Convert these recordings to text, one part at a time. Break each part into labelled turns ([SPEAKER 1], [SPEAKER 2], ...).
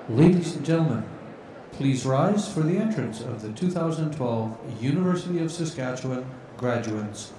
[SPEAKER 1] Ladies and gentlemen, please rise for the entrance of the 2012 University of Saskatchewan graduates.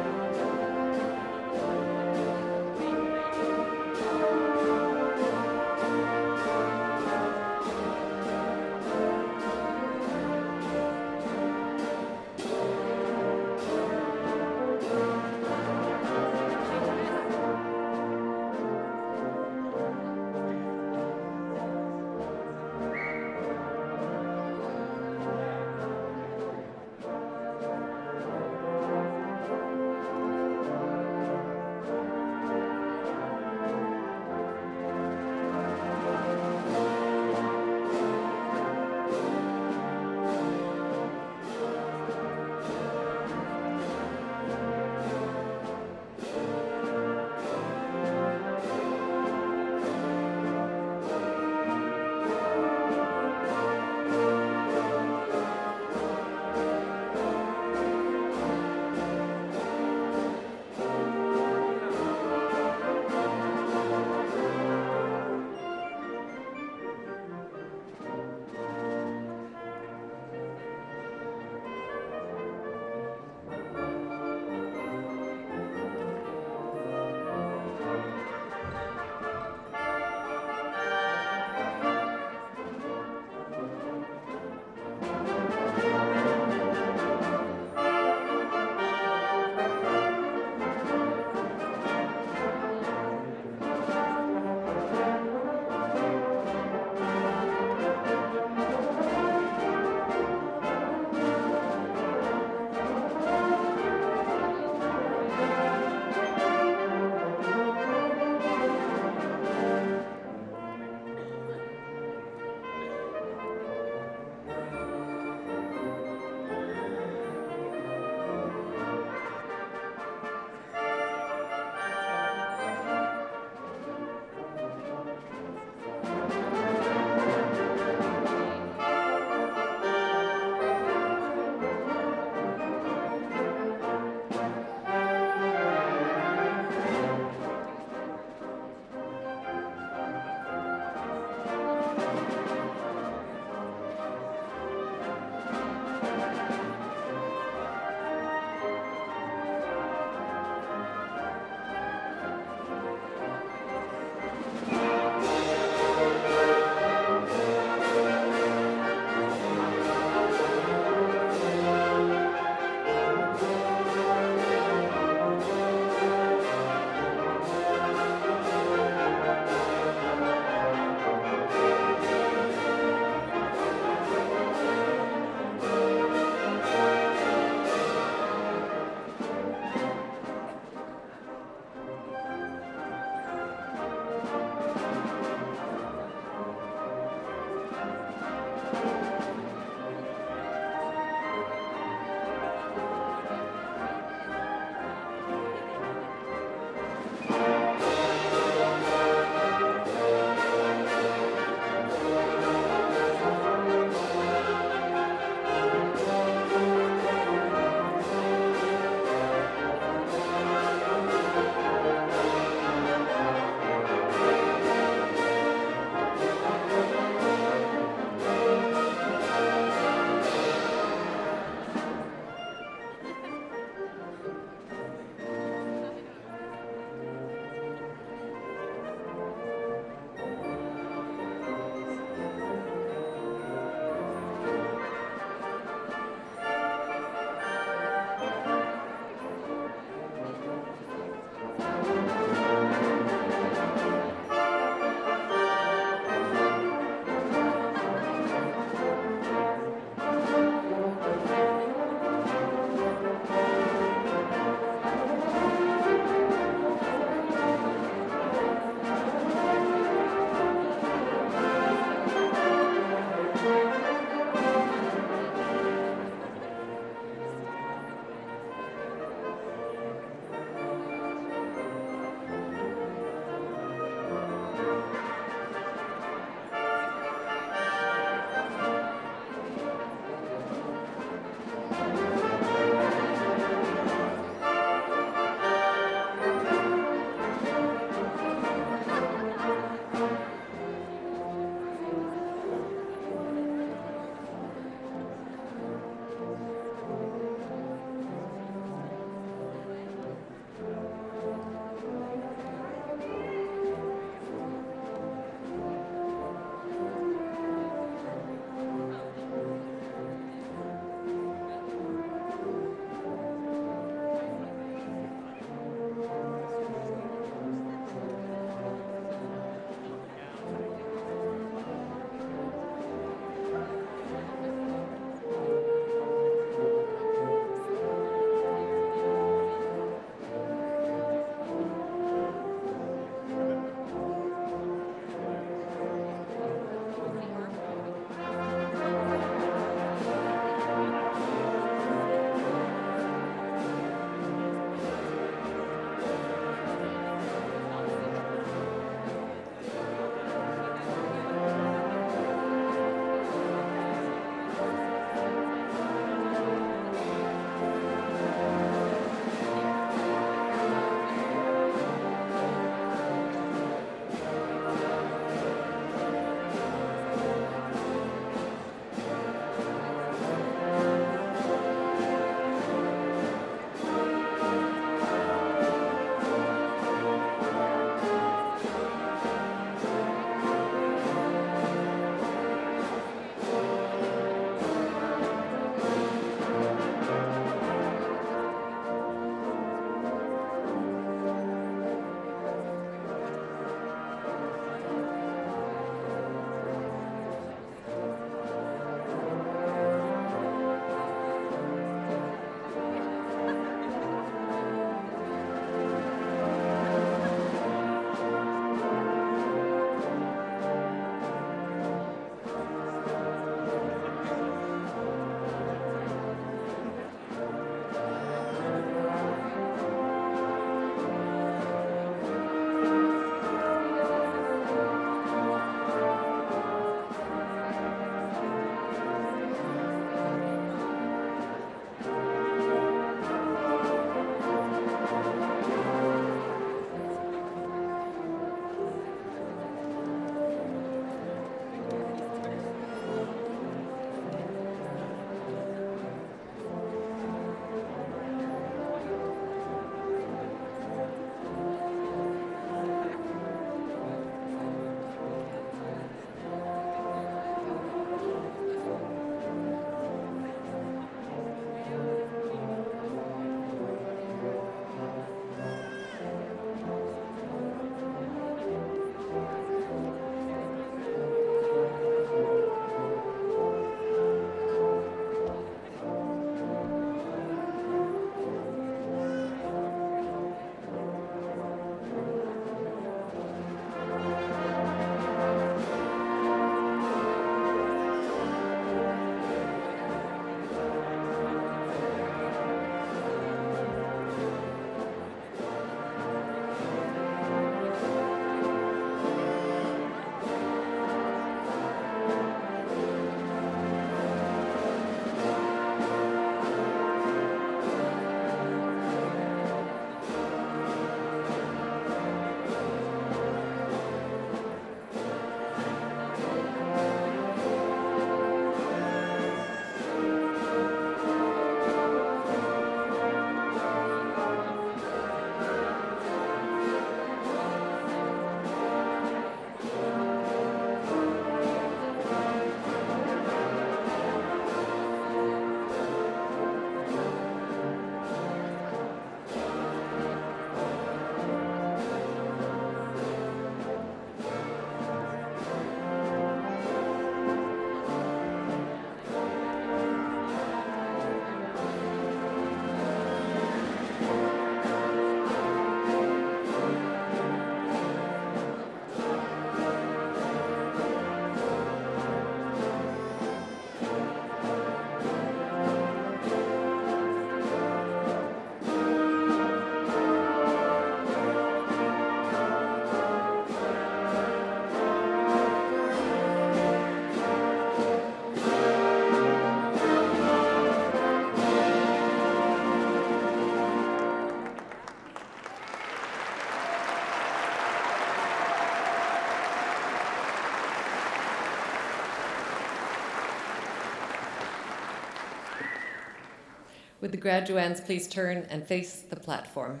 [SPEAKER 2] Would the graduands please turn and face the platform?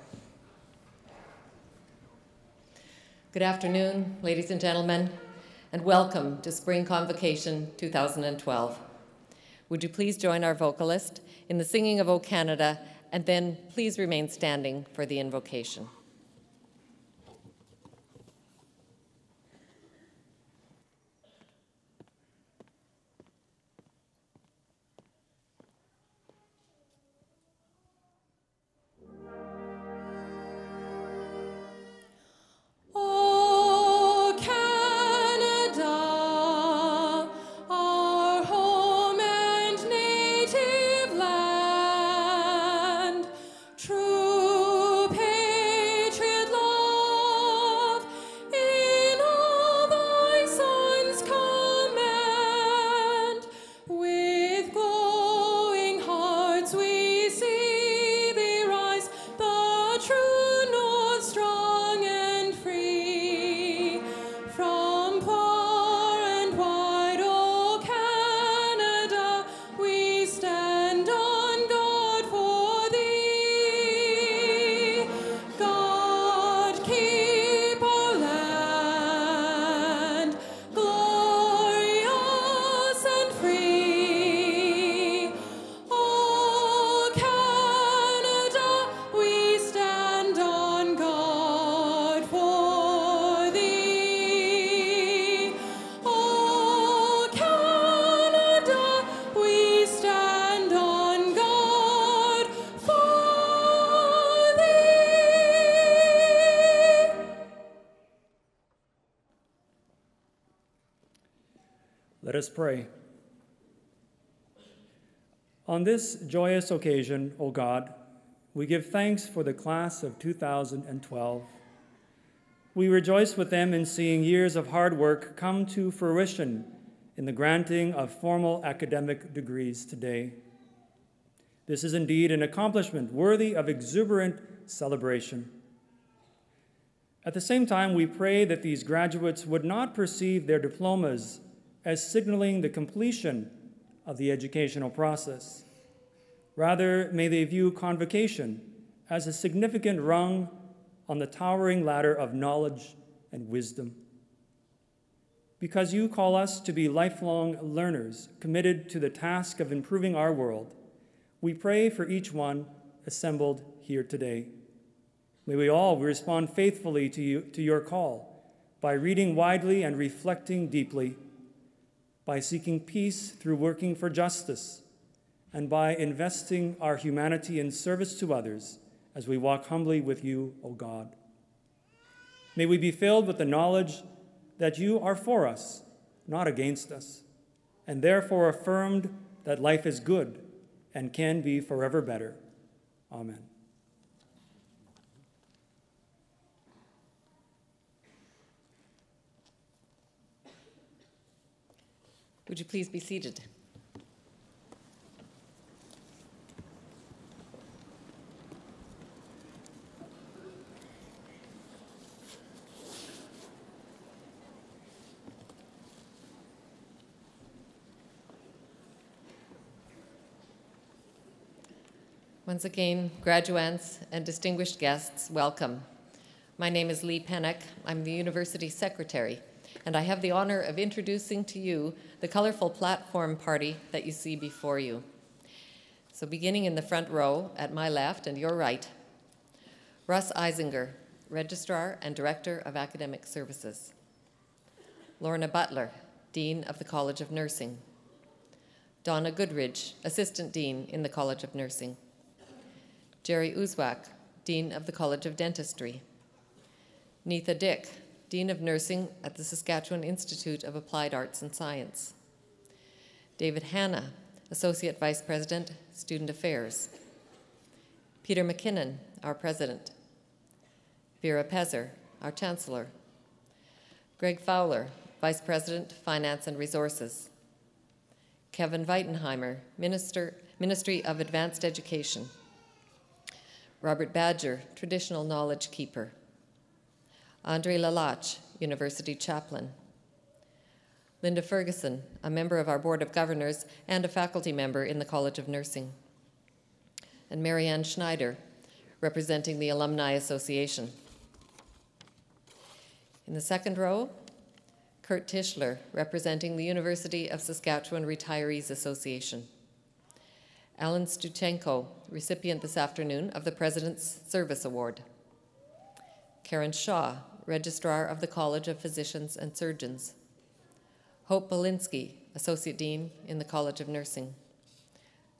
[SPEAKER 2] Good afternoon, ladies and gentlemen, and welcome to Spring Convocation 2012. Would you please join our vocalist in the singing of O Canada, and then please remain standing for the invocation.
[SPEAKER 3] Let us pray. On this joyous occasion, O God, we give thanks for the class of 2012. We rejoice with them in seeing years of hard work come to fruition in the granting of formal academic degrees today. This is indeed an accomplishment worthy of exuberant celebration. At the same time, we pray that these graduates would not perceive their diplomas as signaling the completion of the educational process. Rather, may they view convocation as a significant rung on the towering ladder of knowledge and wisdom. Because you call us to be lifelong learners committed to the task of improving our world, we pray for each one assembled here today. May we all respond faithfully to your call by reading widely and reflecting deeply, by seeking peace through working for justice, and by investing our humanity in service to others as we walk humbly with you, O God. May we be filled with the knowledge that you are for us, not against us, and therefore affirmed that life is good and can be forever better. Amen.
[SPEAKER 2] Would you please be seated? Once again, graduands and distinguished guests, welcome. My name is Lee Pennock. I'm the University Secretary, and I have the honor of introducing to you the colorful platform party that you see before you. So beginning in the front row at my left and your right, Russ Eisinger, Registrar and Director of Academic Services. Lorna Butler, Dean of the College of Nursing. Donna Goodridge, Assistant Dean in the College of Nursing. Jerry Uzwak, Dean of the College of Dentistry. Neetha Dick, Dean of Nursing at the Saskatchewan Institute of Applied Arts and Science. David Hanna, Associate Vice President, Student Affairs. Peter McKinnon, our President. Vera Pezer, our Chancellor. Greg Fowler, Vice President, Finance and Resources. Kevin Weitenheimer, Ministry of Advanced Education. Robert Badger, Traditional Knowledge Keeper. Andre Lalach, University Chaplain. Linda Ferguson, a member of our Board of Governors and a faculty member in the College of Nursing. and Marianne Schneider, representing the Alumni Association. In the second row, Kurt Tischler, representing the University of Saskatchewan Retirees Association. Alan Stuchenko, recipient this afternoon of the President's Service Award. Karen Shaw, Registrar of the College of Physicians and Surgeons. Hope Belinsky, Associate Dean in the College of Nursing.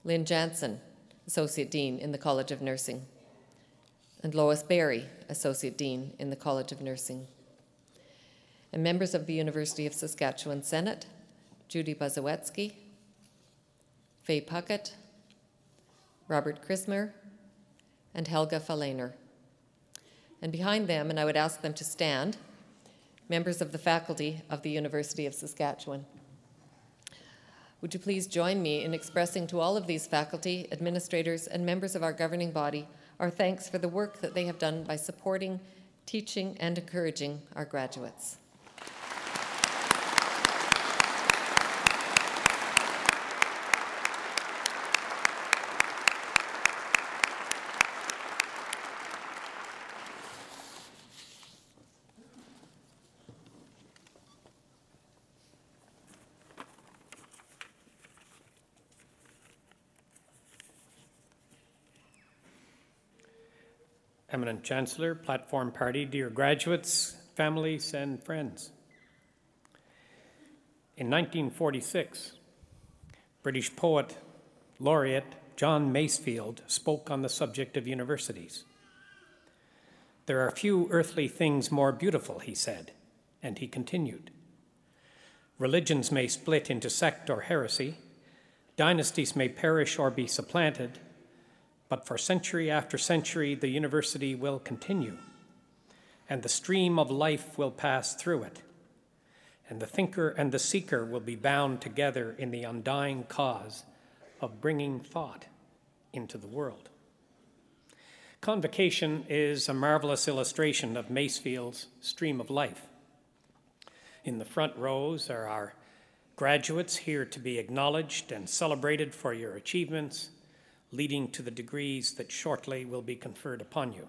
[SPEAKER 2] Lynn Jansen, Associate Dean in the College of Nursing. And Lois Berry, Associate Dean in the College of Nursing. And members of the University of Saskatchewan Senate, Judy Bazowetsky, Faye Puckett, Robert Chrismer, and Helga Falainer. And behind them, and I would ask them to stand, members of the faculty of the University of Saskatchewan. Would you please join me in expressing to all of these faculty, administrators, and members of our governing body our thanks for the work that they have done by supporting, teaching, and encouraging our graduates.
[SPEAKER 4] Eminent Chancellor, Platform Party, dear graduates, families, and friends. In 1946, British poet laureate John Masefield spoke on the subject of universities. There are few earthly things more beautiful, he said, and he continued. Religions may split into sect or heresy, dynasties may perish or be supplanted, but for century after century, the university will continue, and the stream of life will pass through it, and the thinker and the seeker will be bound together in the undying cause of bringing thought into the world. Convocation is a marvelous illustration of Masefield's stream of life. In the front rows are our graduates here to be acknowledged and celebrated for your achievements, leading to the degrees that shortly will be conferred upon you.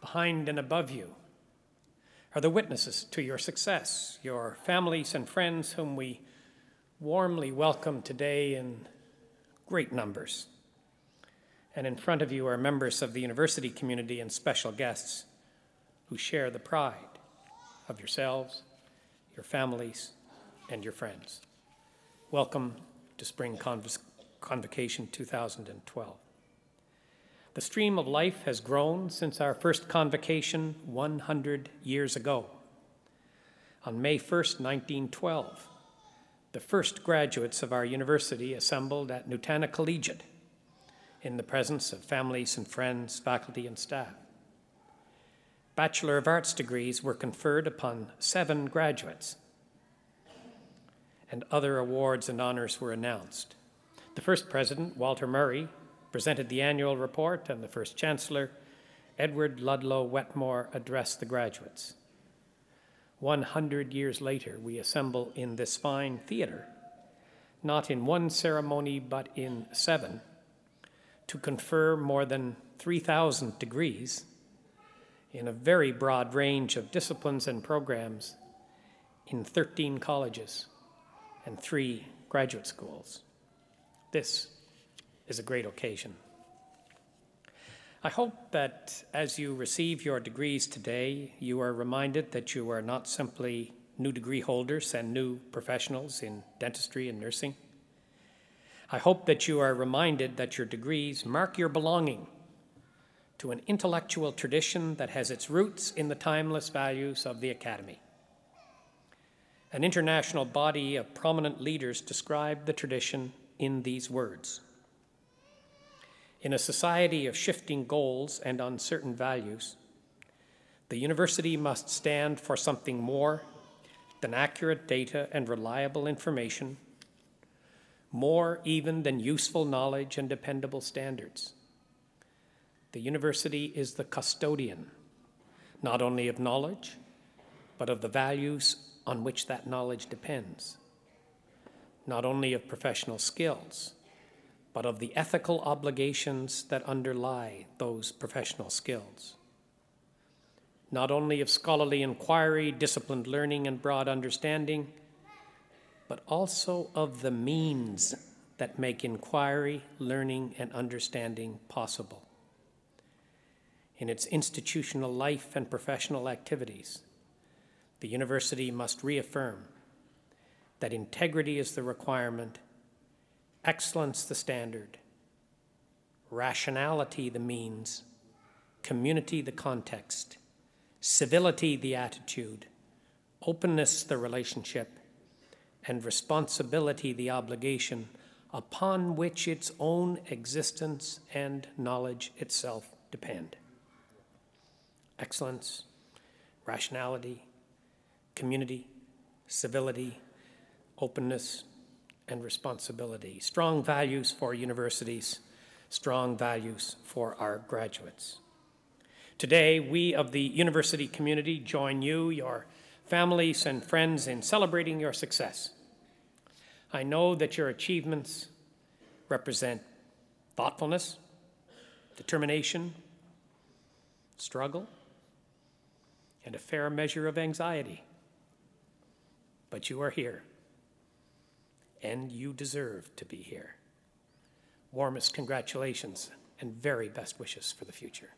[SPEAKER 4] Behind and above you are the witnesses to your success, your families and friends whom we warmly welcome today in great numbers. And in front of you are members of the university community and special guests who share the pride of yourselves, your families, and your friends. Welcome to Spring Convocation 2012. The stream of life has grown since our first convocation 100 years ago. On May 1st, 1912, the first graduates of our university assembled at Nutana Collegiate in the presence of families and friends, faculty, and staff. Bachelor of Arts degrees were conferred upon 7 graduates, and other awards and honors were announced. The first president, Walter Murray, presented the annual report, and the first chancellor, Edward Ludlow Wetmore, addressed the graduates. 100 years later, we assemble in this fine theater, not in one ceremony, but in 7, to confer more than 3,000 degrees in a very broad range of disciplines and programs in 13 colleges and 3 graduate schools. This is a great occasion. I hope that as you receive your degrees today, you are reminded that you are not simply new degree holders and new professionals in dentistry and nursing. I hope that you are reminded that your degrees mark your belonging to an intellectual tradition that has its roots in the timeless values of the Academy. An international body of prominent leaders describe the tradition in these words. In a society of shifting goals and uncertain values, the university must stand for something more than accurate data and reliable information, more even than useful knowledge and dependable standards. The university is the custodian, not only of knowledge, but of the values on which that knowledge depends, not only of professional skills, but of the ethical obligations that underlie those professional skills. Not only of scholarly inquiry, disciplined learning, and broad understanding, but also of the means that make inquiry, learning, and understanding possible. In its institutional life and professional activities, the university must reaffirm that integrity is the requirement, excellence the standard, rationality the means, community the context, civility the attitude, openness the relationship, and responsibility the obligation upon which its own existence and knowledge itself depend. Excellence, rationality, community, civility, openness, and responsibility. Strong values for universities, strong values for our graduates. Today, we of the university community join you, your families and friends, in celebrating your success. I know that your achievements represent thoughtfulness, determination, struggle, and a fair measure of anxiety. But you are here, and you deserve to be here. Warmest congratulations and very best wishes for the future.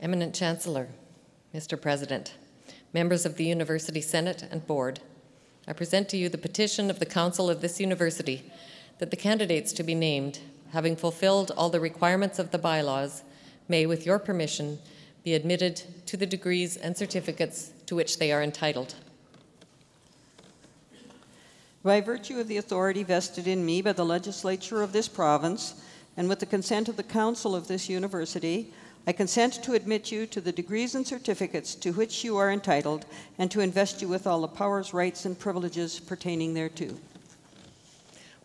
[SPEAKER 2] Eminent Chancellor, Mr. President, members of the University Senate and Board, I present to you the petition of the Council of this university that the candidates to be named having fulfilled all the requirements of the bylaws, may, with your permission, be admitted to the degrees and certificates to which they are entitled.
[SPEAKER 5] By virtue of the authority vested in me by the legislature of this province, and with the consent of the council of this university, I consent to admit you to the degrees and certificates to which you are entitled, and to invest you with all the powers, rights, and privileges pertaining thereto.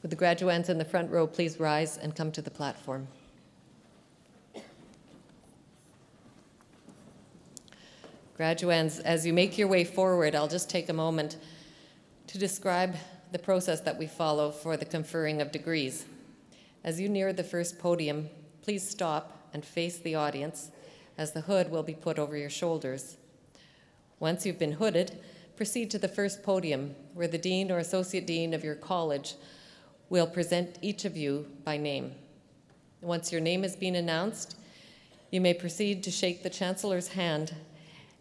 [SPEAKER 2] Would the graduands in the front row please rise and come to the platform? Graduands, as you make your way forward, I'll just take a moment to describe the process that we follow for the conferring of degrees. As you near the first podium, please stop and face the audience, as the hood will be put over your shoulders. Once you've been hooded, proceed to the first podium, where the dean or associate dean of your college will present each of you by name. Once your name has been announced, you may proceed to shake the chancellor's hand,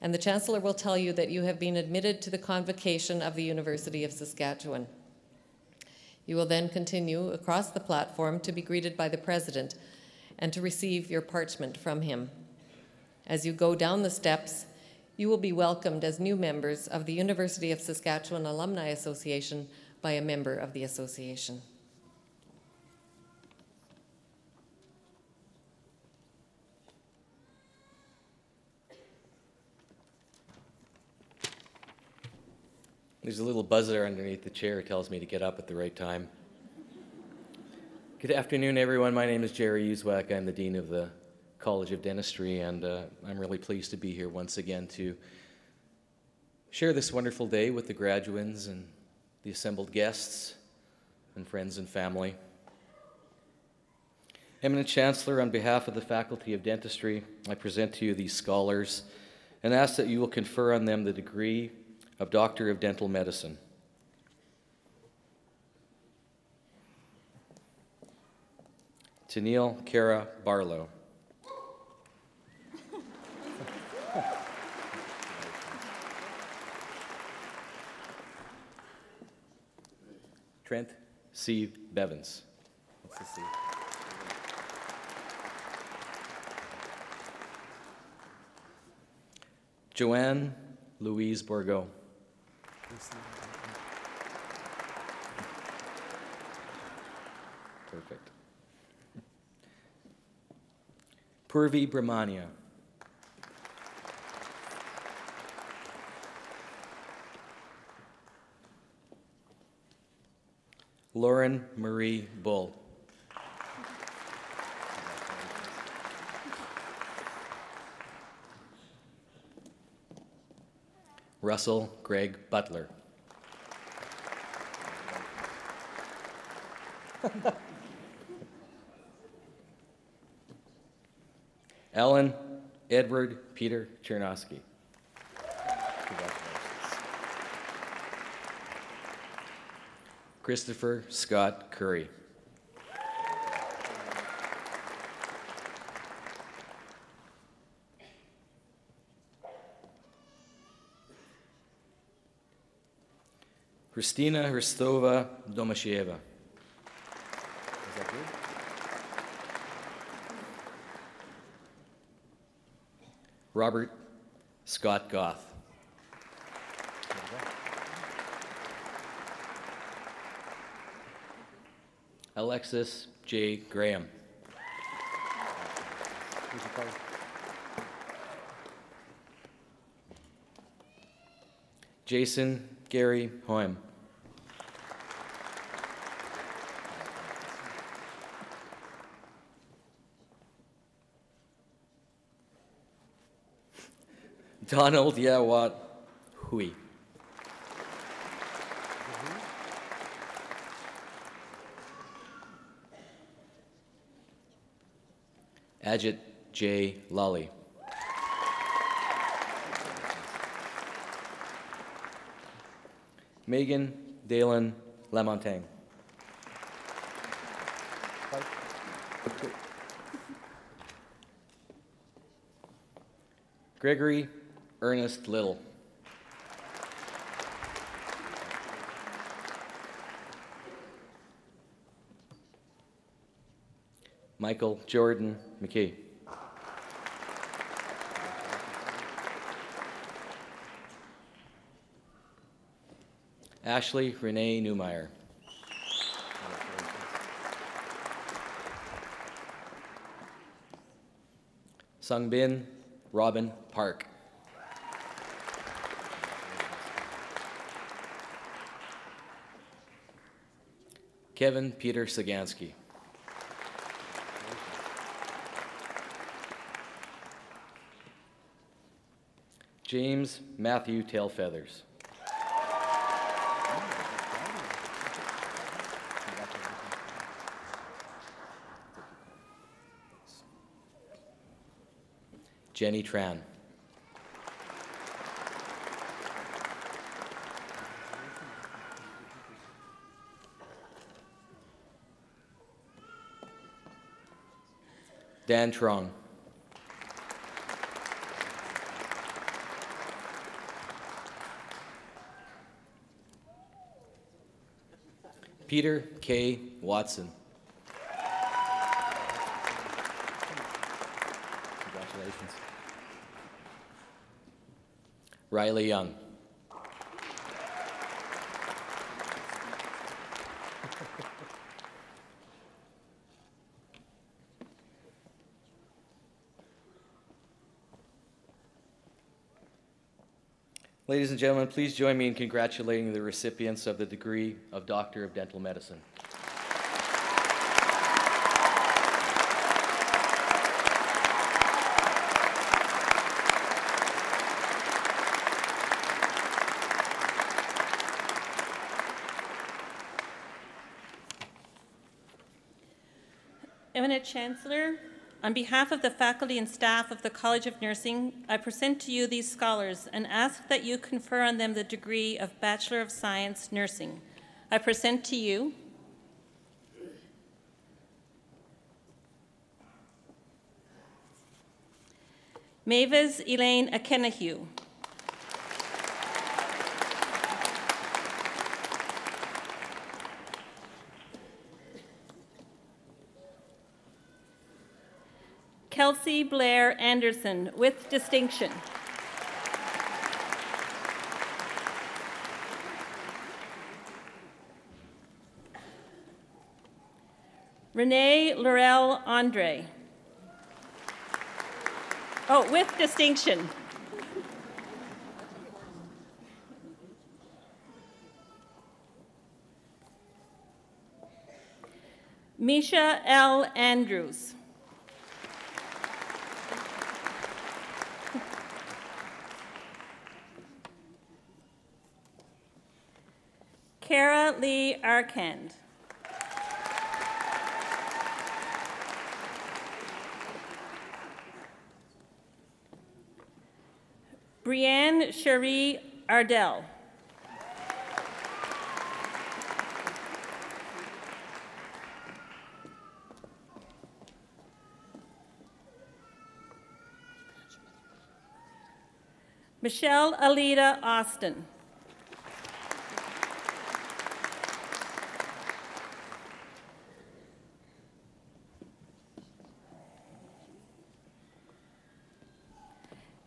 [SPEAKER 2] and the chancellor will tell you that you have been admitted to the convocation of the University of Saskatchewan. You will then continue across the platform to be greeted by the president and to receive your parchment from him. As you go down the steps, you will be welcomed as new members of the University of Saskatchewan Alumni Association by a member of the association.
[SPEAKER 6] There's a little buzzer underneath the chair that tells me to get up at the right time. Good afternoon, everyone. My name is Jerry Uzwak. I'm the Dean of the College of Dentistry, and I'm really pleased to be here once again to share this wonderful day with the graduands and the assembled guests and friends and family. Eminent Chancellor, on behalf of the Faculty of Dentistry, I present to you these scholars and ask that you will confer on them the degree of Doctor of Dental Medicine. Tennille Kara Barlow. Trent C. Bevins. What's the C? Joanne Louise Bourgault. Perfect. Purvi Brahmania. Lauren Marie Bull. Russell Greg Butler. Ellen Edward Peter Chernosky. Christopher Scott Curry. Christina Hristova Domashieva. Is that good? Robert Scott Goff. Alexis J. Graham. Jason Gary Hoym. Donald Yawat Hui. Ajit J. Lally. Megan Dalen Lamontagne. Gregory Ernest Little. Michael Jordan McKay. Ashley Renee Newmeyer. Sungbin Robin Park. Kevin Peter Sagansky. James Matthew Tailfeathers. Jenny Tran. Dan Trong. Peter K. Watson. Congratulations. Riley Young. Ladies and gentlemen, please join me in congratulating the recipients of the degree of Doctor of Dental Medicine.
[SPEAKER 7] Eminent Chancellor, on behalf of the faculty and staff of the College of Nursing, I present to you these scholars and ask that you confer on them the degree of Bachelor of Science Nursing. I present to you Mavis Elaine Akenahue, Kelsey Blair Anderson, with distinction. Renee Laurel Andre. Oh, with distinction. Misha L. Andrews. Kara Lee Arkand. Brianne Cherie Ardell. Michelle Alida Austin.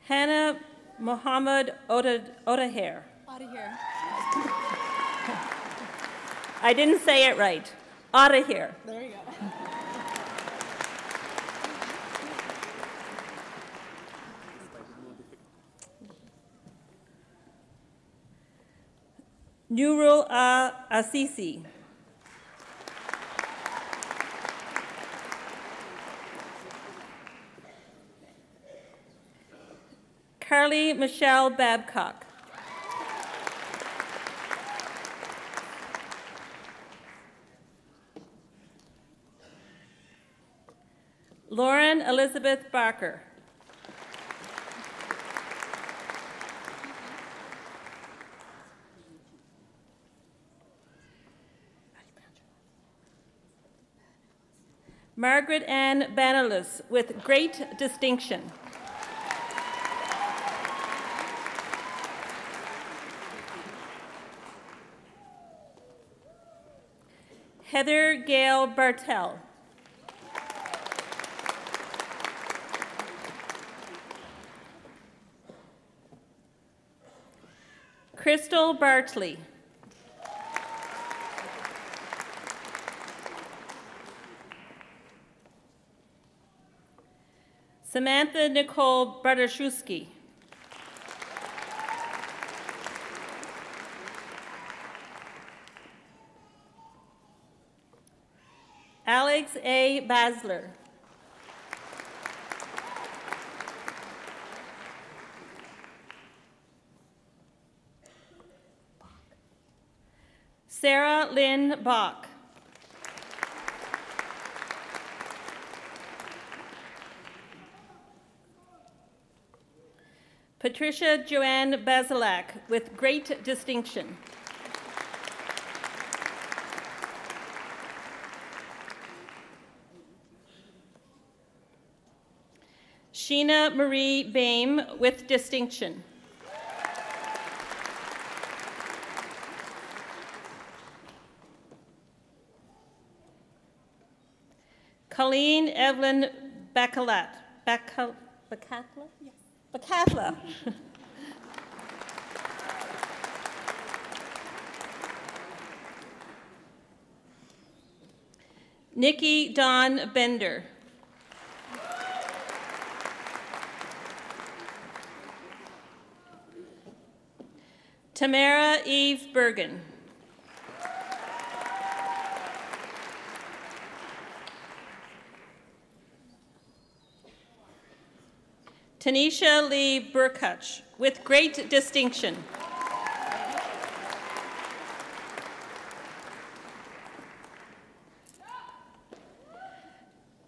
[SPEAKER 7] Hannah Mohammed Otaher. I didn't say it right. Otaher.
[SPEAKER 8] There you go.
[SPEAKER 7] Nurul Assisi. Carly Michelle Babcock. Lauren Elizabeth Barker. Margaret Ann Banalus, with great distinction. Heather Gail Bartell. Crystal Bartley. Samantha Nicole Bartoszewski. Alex A. Basler. Sarah Lynn Bach. Patricia Joanne Basilak, with great distinction. Sheena Marie Boehm, with distinction. Colleen Evelyn Bacatla. Yes. Bacatla. Nikki Dawn Bender. Tamara Eve Bergen. Tanisha Lee Burkutch, with great distinction.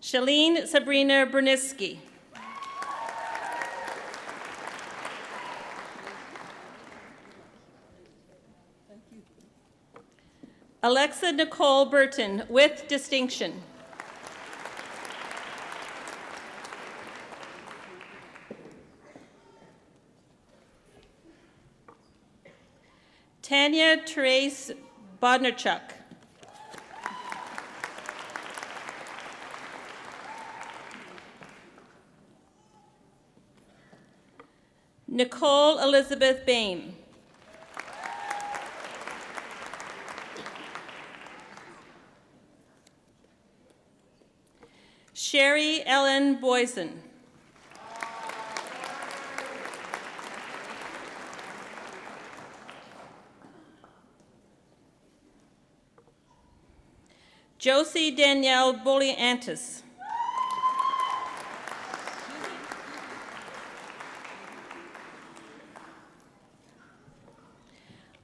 [SPEAKER 7] Shalene Sabrina Berniski. Alexa Nicole Burton, with distinction. Tanya Therese Bodnarchuk. Nicole Elizabeth Boehm. Sherry Ellen Boyson. Josie Danielle Boliantis.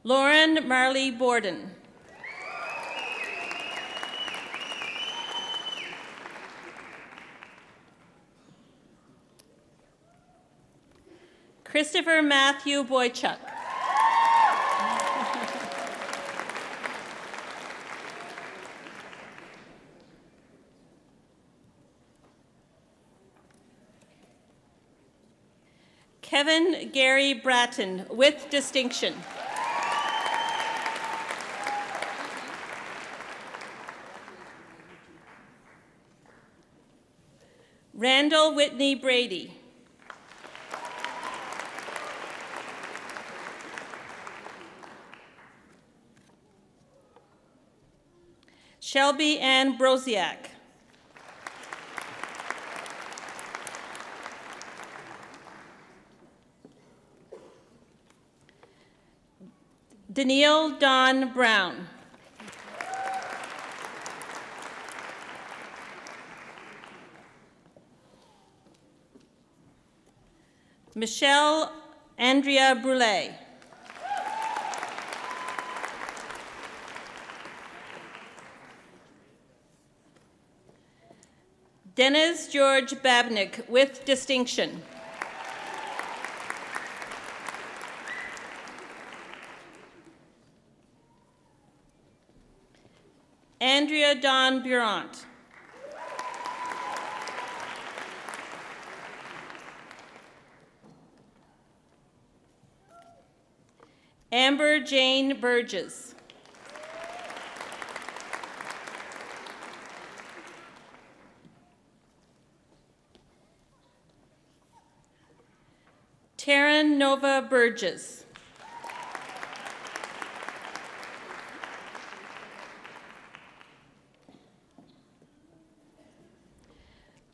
[SPEAKER 7] Lauren Marley Borden. Christopher Matthew Boychuk. Kevin Gary Bratton, with distinction. Randall Whitney Brady. Shelby Ann Brosiak. Danielle Dawn Brown. Michelle Andrea Brule. Dennis George Babnick, with distinction. Andrea Dawn Burant. Amber Jane Burgess. Taryn Nova Burgess.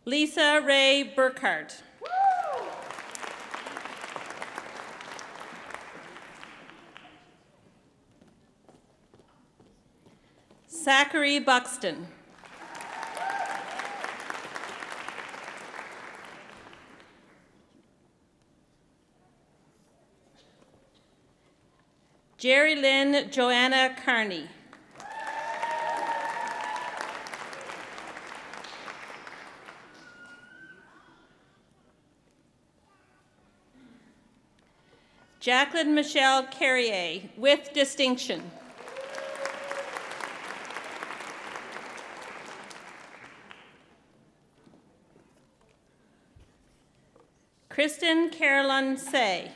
[SPEAKER 7] Lisa Ray Burkhart. Zachary Buxton. Jerry Lynn Joanna Carney. Jacqueline Michelle Carrier, with distinction. Kristen Carolyn Say.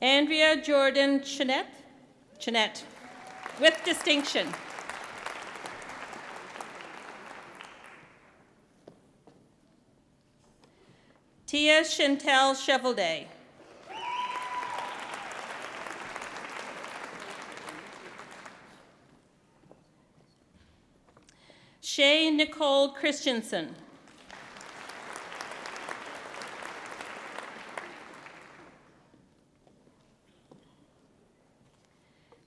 [SPEAKER 7] Andrea Jordan Chinette, with distinction. Tia Chantel Chevalday. Shay Nicole Christensen.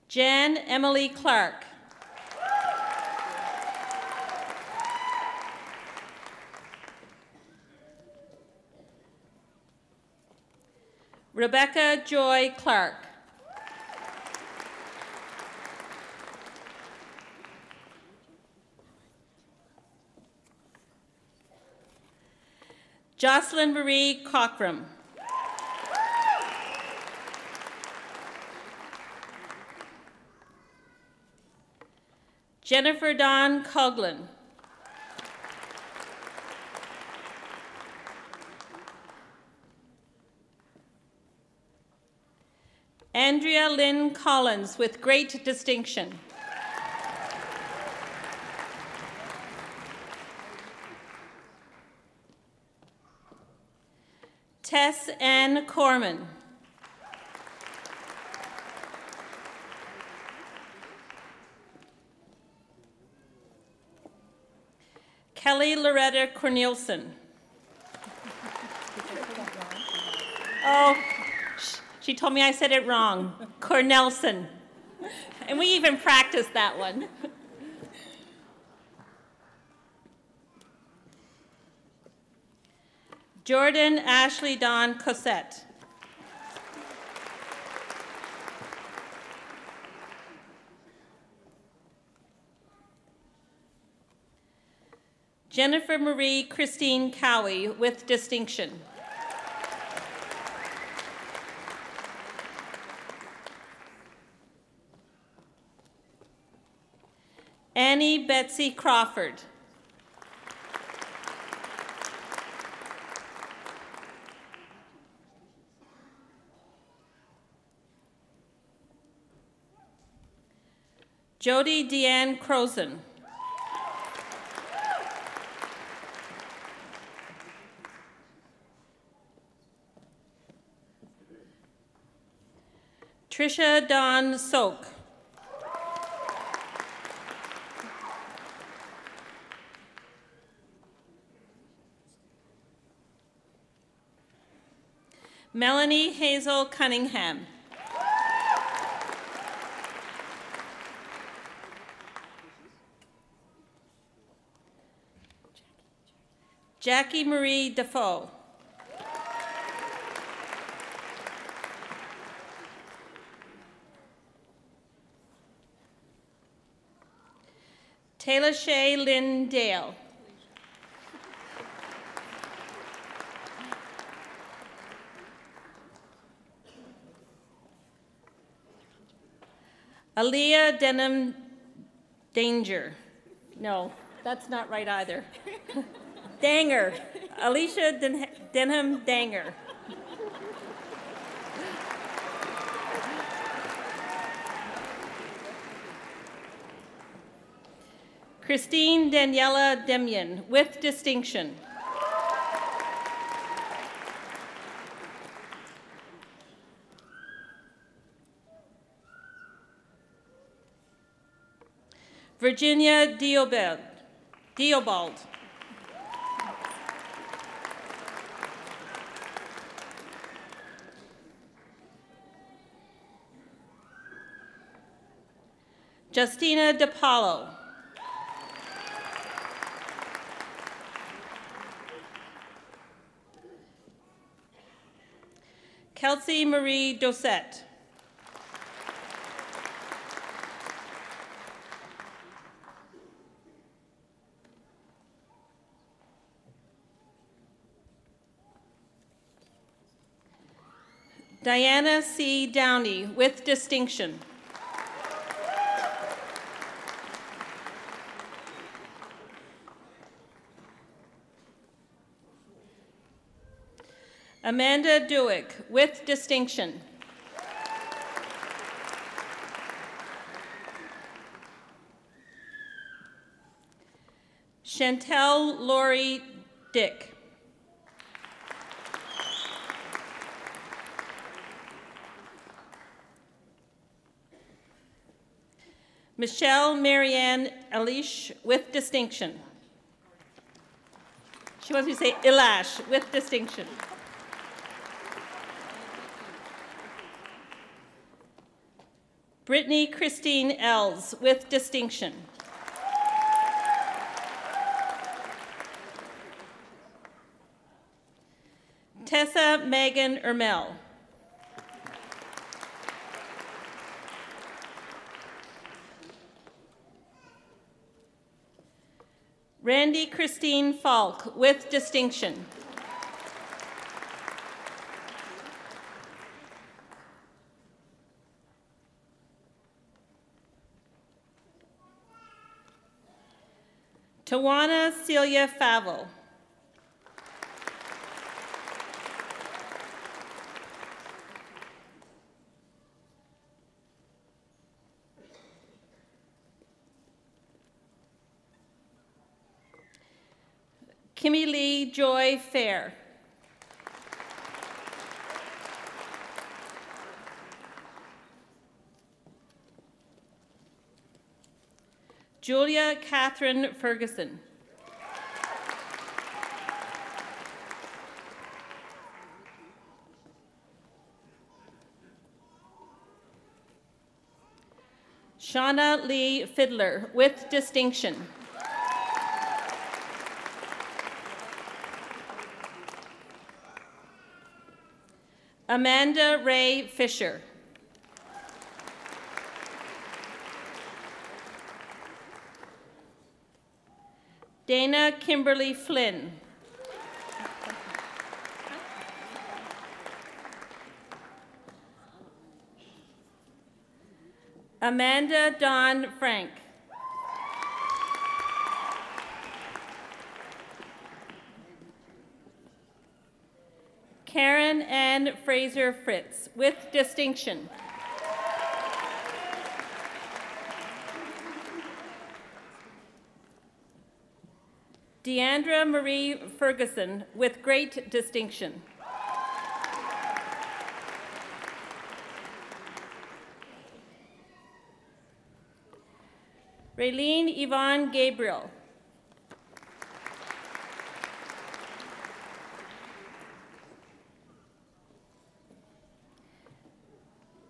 [SPEAKER 7] Jan Emily Clark. Rebecca Joy Clark. Jocelyn Marie Cockram. Jennifer Dawn Coughlin. Andrea Lynn Collins, with great distinction. Tess Ann Corman. Kelly Loretta Cornelison. Oh, she told me I said it wrong. Cornelson. And we even practiced that one. Jordan Ashley Dawn Cossette. Jennifer Marie Christine Cowie, with distinction. Annie Betsy Crawford. Jody Deanne Croson. Trisha Dawn Soak. Melanie Hazel Cunningham. Jackie Marie Defoe. Taylor Shea Lynn Dale. Aaliyah Denham Danger. No, that's not right either. Danger. Alicia Denham Danger. Christine Daniela Demian, with distinction. Virginia Diobald. Justina DePaulo. Kelsey Marie Dosette. Diana C. Downey, with distinction. Amanda Dewick, with distinction. Chantel Lori Dick. Michelle Marianne Elish, with distinction. She wants me to say Ilash, with distinction. Brittany Christine Els, with distinction. Tessa Megan Ermel. Randy Christine Falk, with distinction. Tawana Celia Favell. Kimmy Lee Joy Fair. Julia Catherine Ferguson. Shauna Lee Fiddler, with distinction. Amanda Ray Fisher. Dana Kimberly Flynn. Amanda Dawn Frank. Karen Ann Fraser Fritz, with distinction. Deandra Marie Ferguson, with great distinction. Raylene Yvonne Gabriel.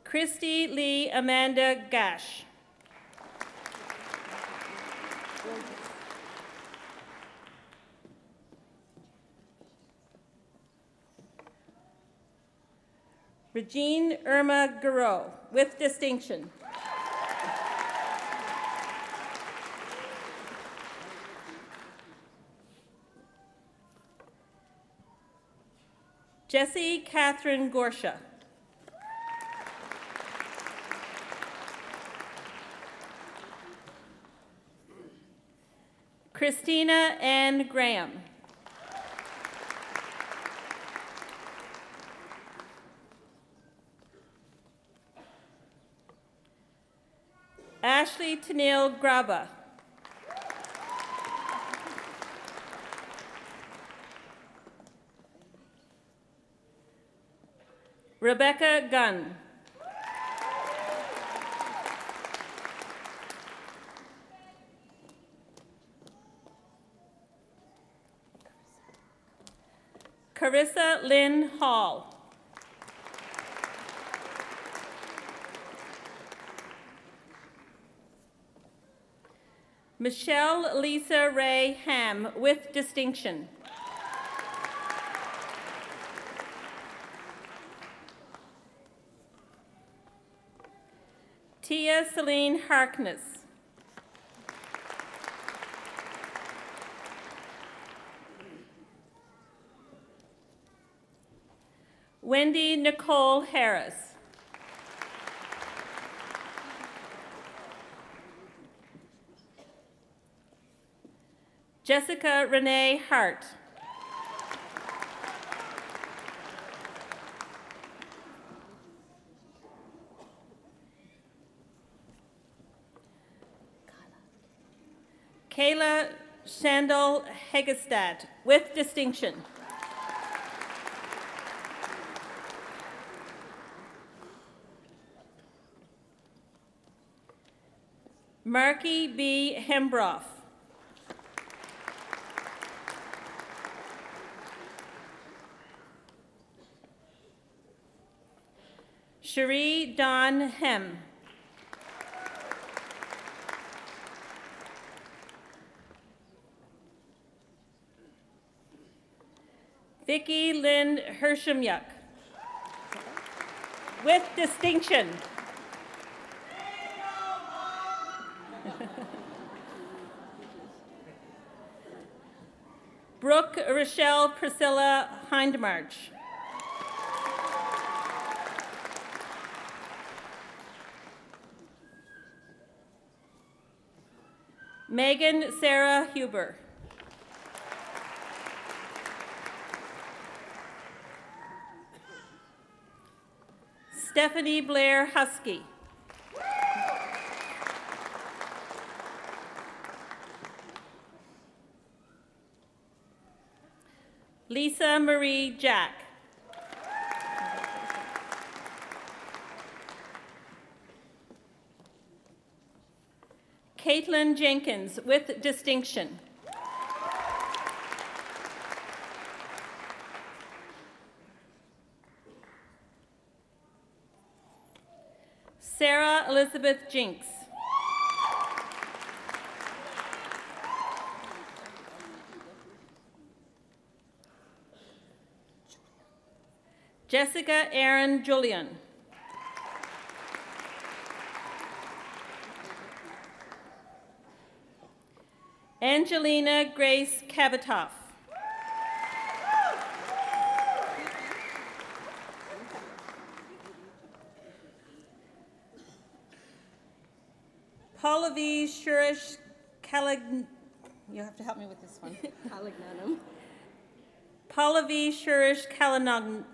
[SPEAKER 7] Christy Lee Amanda Gash. Regine Irma Garreau, with distinction. Jessie Catherine Gorsha. Christina Ann Graham. Ashley Tennille Graba. Rebecca Gunn. Carissa Lynn Hall. Michelle Lisa Ray Ham, with distinction. Tia Celine Harkness. Wendy Nicole Harris. Jessica Renee Hart. Kayla Shandel Hegestad, with distinction. Marky B. Hembroff. Cherie Dawn Hem. Vicki Lynn Hershemyuk, with distinction. Brooke Rochelle Priscilla Hindmarch. Megan Sarah Huber. Stephanie Blair Husky. Lisa Marie Jack. Caitlin Jenkins, with distinction. Sarah Elizabeth Jinks. Jessica Aaron Julian. Angelina Grace Kavatoff. Pallavi Shurish Kalag... You have to help me with this one.
[SPEAKER 8] Calignanum.
[SPEAKER 7] Pallavi Shurish
[SPEAKER 8] Calignanum.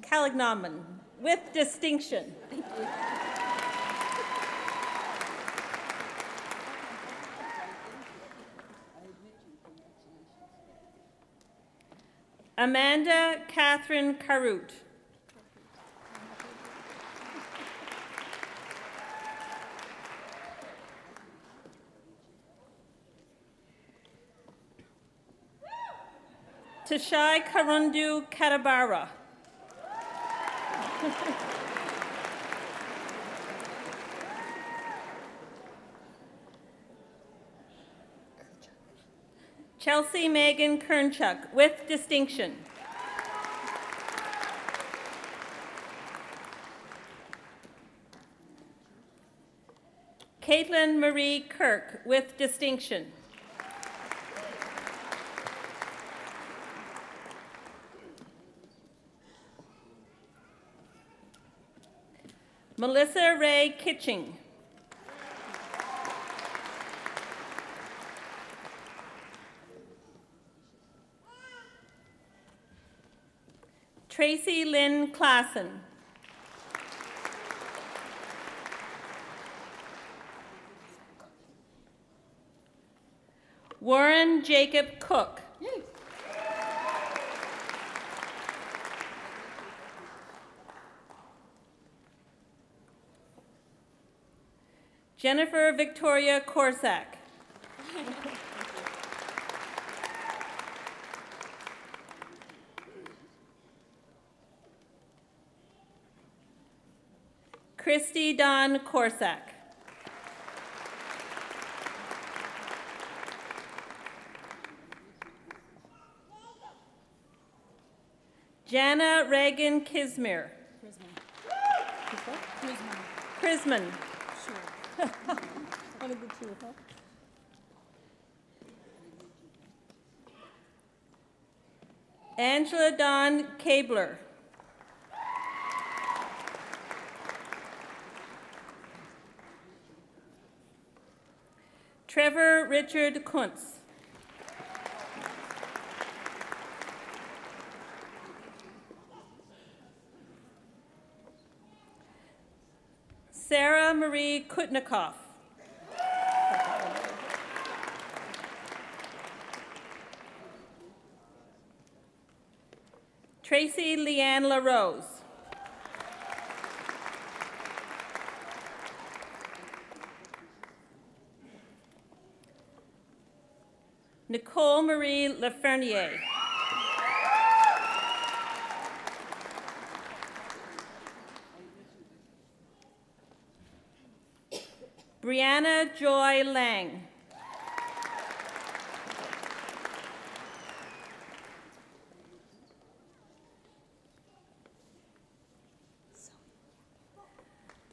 [SPEAKER 7] Calagnaman, with distinction.
[SPEAKER 8] Thank you.
[SPEAKER 7] Amanda Catherine Carut. Tashai Karundu Katabara. Chelsea Megan Kernchuk, with distinction. Caitlin Marie Kirk, with distinction. Melissa Ray Kitching. Tracy Lynn Klassen. Warren Jacob Cook.
[SPEAKER 8] Yay.
[SPEAKER 7] Jennifer Victoria Corsack. Christy Dawn Corsack. Jana Reagan Kismir. Krisman.
[SPEAKER 8] Sure. One of the two, huh?
[SPEAKER 7] Angela Dawn Kabler. Trevor Richard Kuntz. Sarah Marie Kutnikoff. Tracy Leanne LaRose. Nicole Marie Lafernier. Brianna Joy Lang.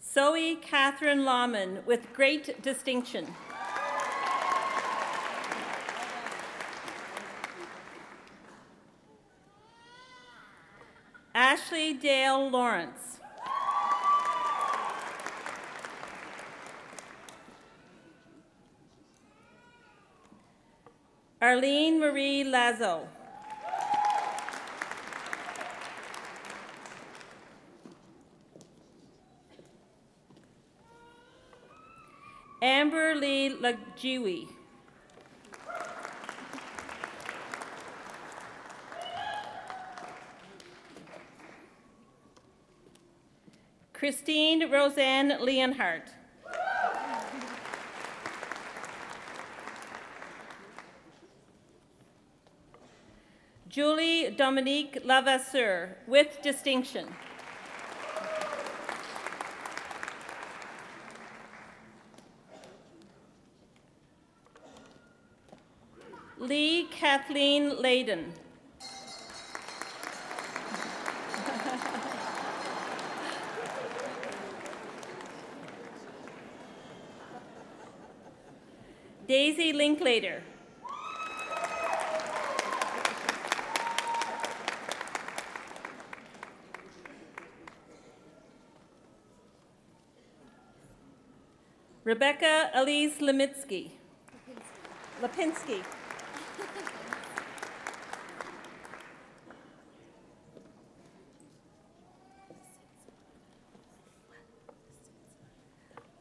[SPEAKER 7] Zoe Catherine Lawman with great distinction. Ashley Dale Lawrence. Arlene Marie Lazo. Amber Lee Lajiwi. Christine Roseanne Leonhardt. Julie Dominique Lavasseur with distinction. Lee Kathleen Layden. Daisy Linklater. Rebecca Elise Lemitsky. Lipinski.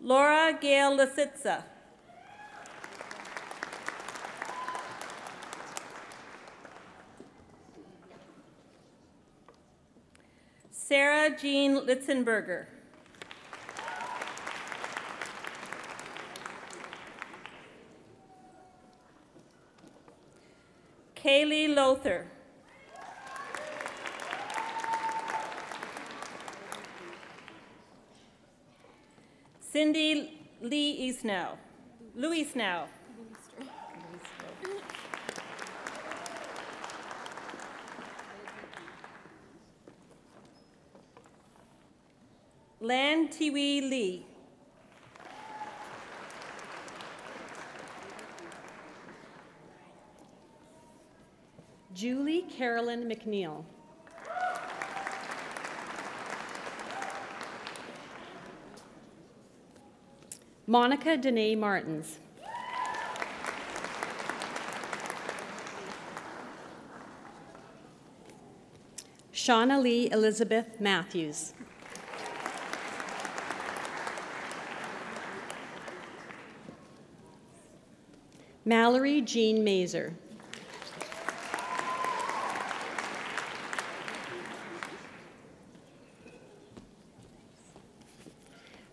[SPEAKER 7] Laura Gail Lasitza. Sarah Jean Litzenberger. Kaylee Lothar. Cindy Lee Easnow. Louis Now. Lan Tiwi Lee.
[SPEAKER 9] Julie Carolyn McNeil. Monica Danae Martins. Shauna Lee Elizabeth Matthews. Mallory Jean Mazer.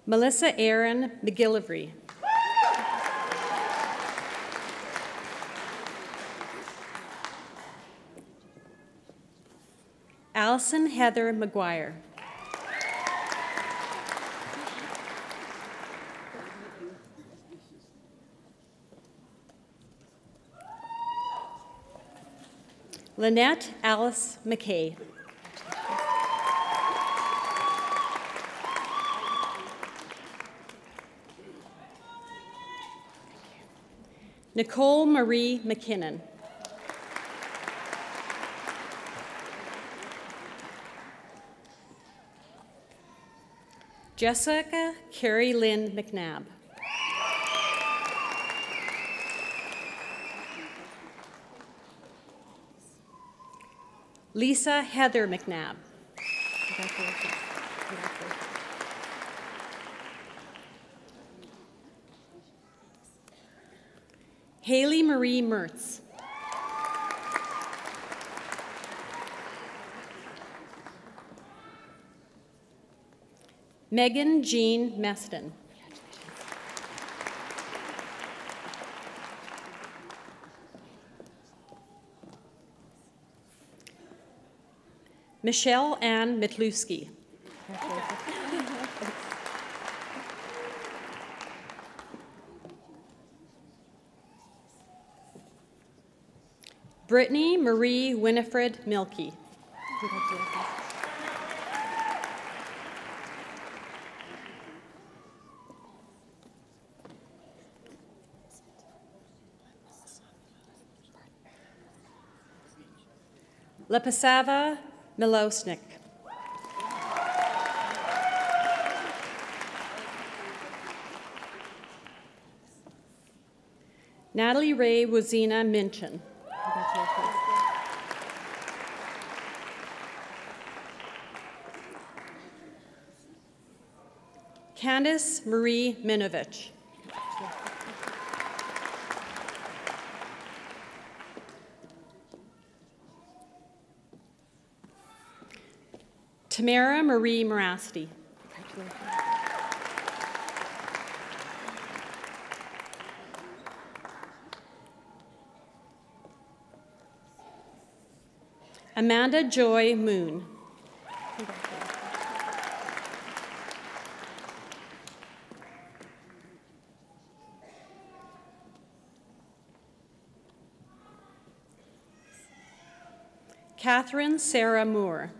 [SPEAKER 9] Melissa Aaron McGillivray. Allison Heather McGuire. Lynette Alice McKay. Nicole Marie McKinnon. Jessica Carrie Lynn McNabb. Lisa Heather McNabb. Haley Marie Mertz. Megan Jean Meston. Michelle Ann Mitlewski. Brittany Marie Winifred Milkey. Lepasava Milosnik. Natalie Ray Wazina Minchin. Candice Marie Minovich. Tamara Marie Morasti. Amanda Joy Moon. Catherine Sarah Moore.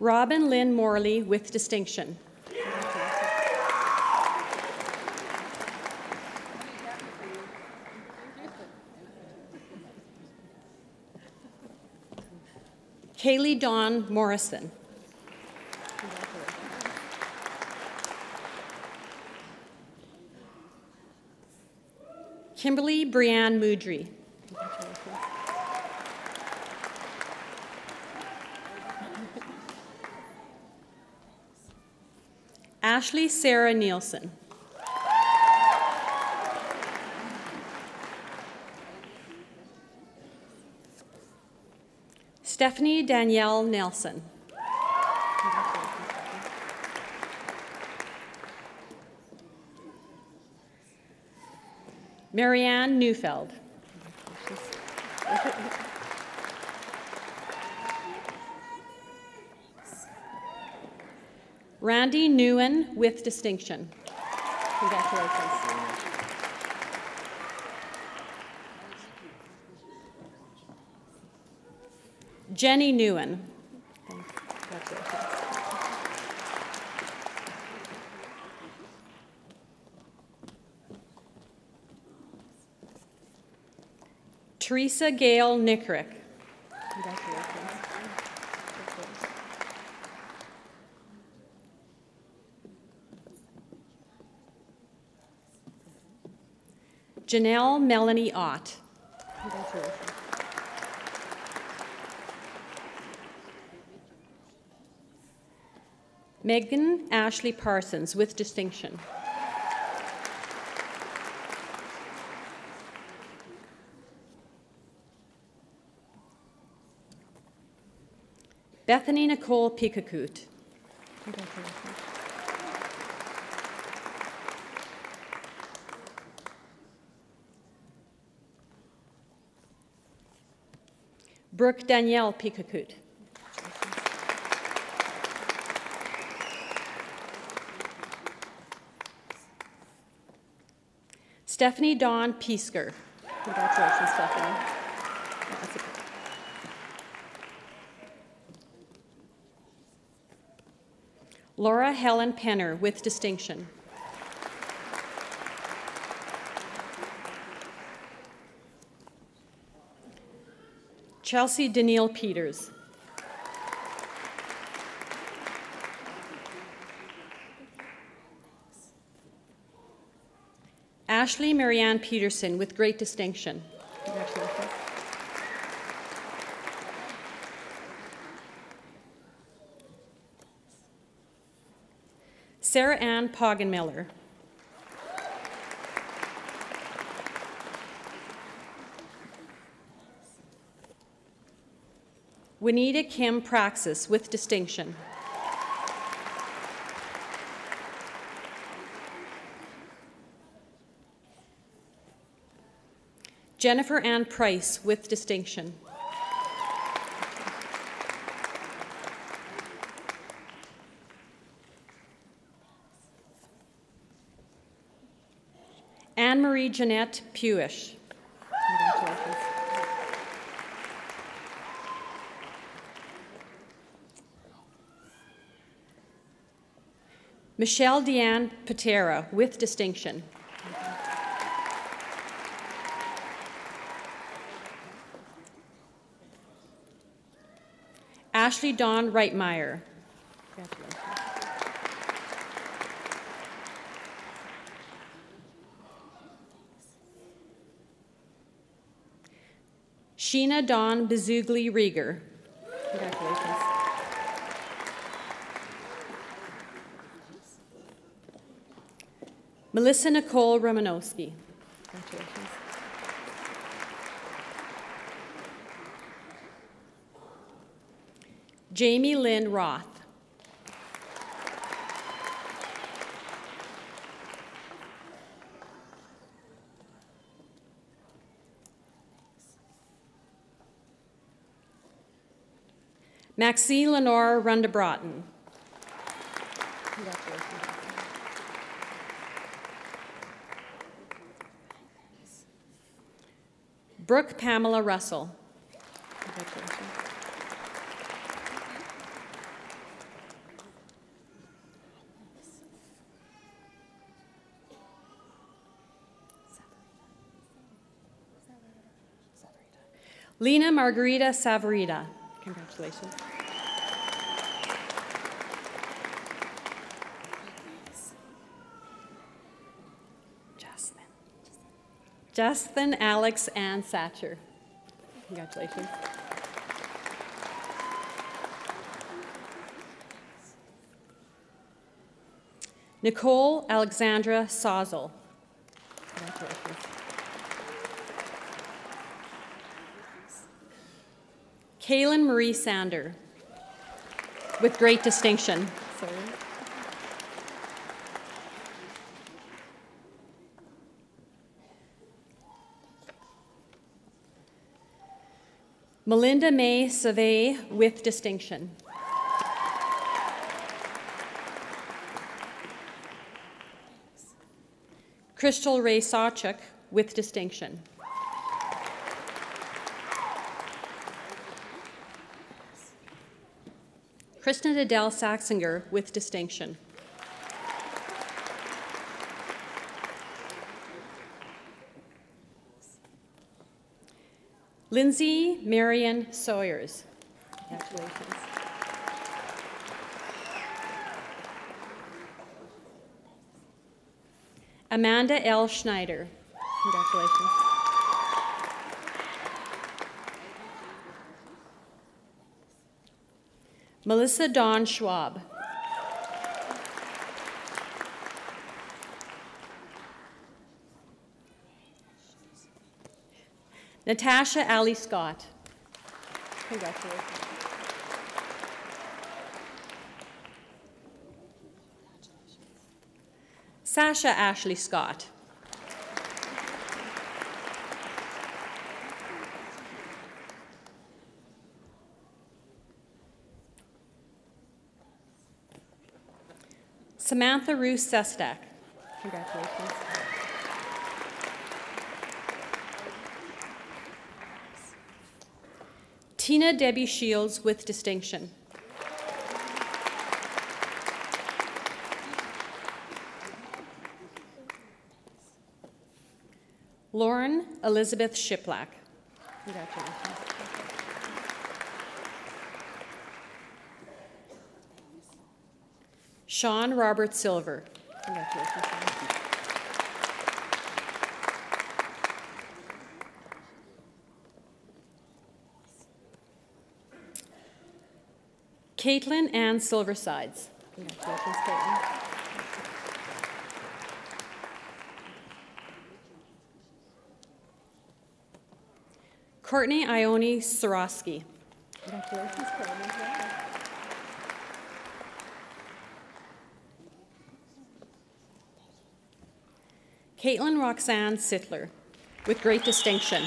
[SPEAKER 9] Robin Lynn Morley with distinction. Kaylee Dawn Morrison. Kimberly Brianne Moudry. Ashley Sarah Nielsen. Stephanie Danielle Nelson. Marianne Neufeld. Randy Newen with distinction. Congratulations. Jenny Newen. Teresa Gale Nickrick. Janelle Melanie Ott. Megan Ashley Parsons with distinction. Bethany Nicole Pikakut. Brooke Danielle Pikakut. Stephanie Dawn Piesker. Congratulations, Stephanie. Yeah, that's okay. Laura Helen Penner with distinction. Chelsea Danielle Peters. Ashley Marianne Peterson with great distinction. Congratulations. Sarah Ann Poggenmiller. Winita Kim Praxis with distinction. Jennifer Ann Price with distinction. Anne-Marie Jeanette Puish. Congratulations. Michelle Deanne Patera with distinction. Ashley Dawn Reitmeyer. Congratulations. Sheena Dawn Bezugli Rieger. Congratulations. Melissa Nicole Romanowski. Congratulations. Jamie Lynn Roth. Maxine Lenore Rundebrotten. Congratulations. Brooke Pamela Russell. Congratulations. Lena Margarita Savarita. Congratulations. Justin Alex Ann Satcher. Congratulations. Nicole Alexandra Sawzel. Congratulations. Kaylin Marie Sander, with great distinction. Sorry. Melinda May Savay, with distinction. Crystal Ray Sawchuk, with distinction. Kristen Adele Saxinger, with distinction. Lindsay Marion Sawyers. Congratulations. Amanda L. Schneider. Congratulations. Melissa Dawn Schwab. Natasha Ali Scott. Congratulations. Sasha Ashley Scott. Samantha Ruth Sestak. Congratulations. Tina Debbie Shields with distinction. Lauren Elizabeth Shiplack. Congratulations. Sean Robert Silver. Congratulations, Sean. Caitlin Ann Silversides. Congratulations, Caitlin. Courtney Ione Sorosky. Congratulations, Courtney. Caitlin Roxanne Sittler, with great distinction.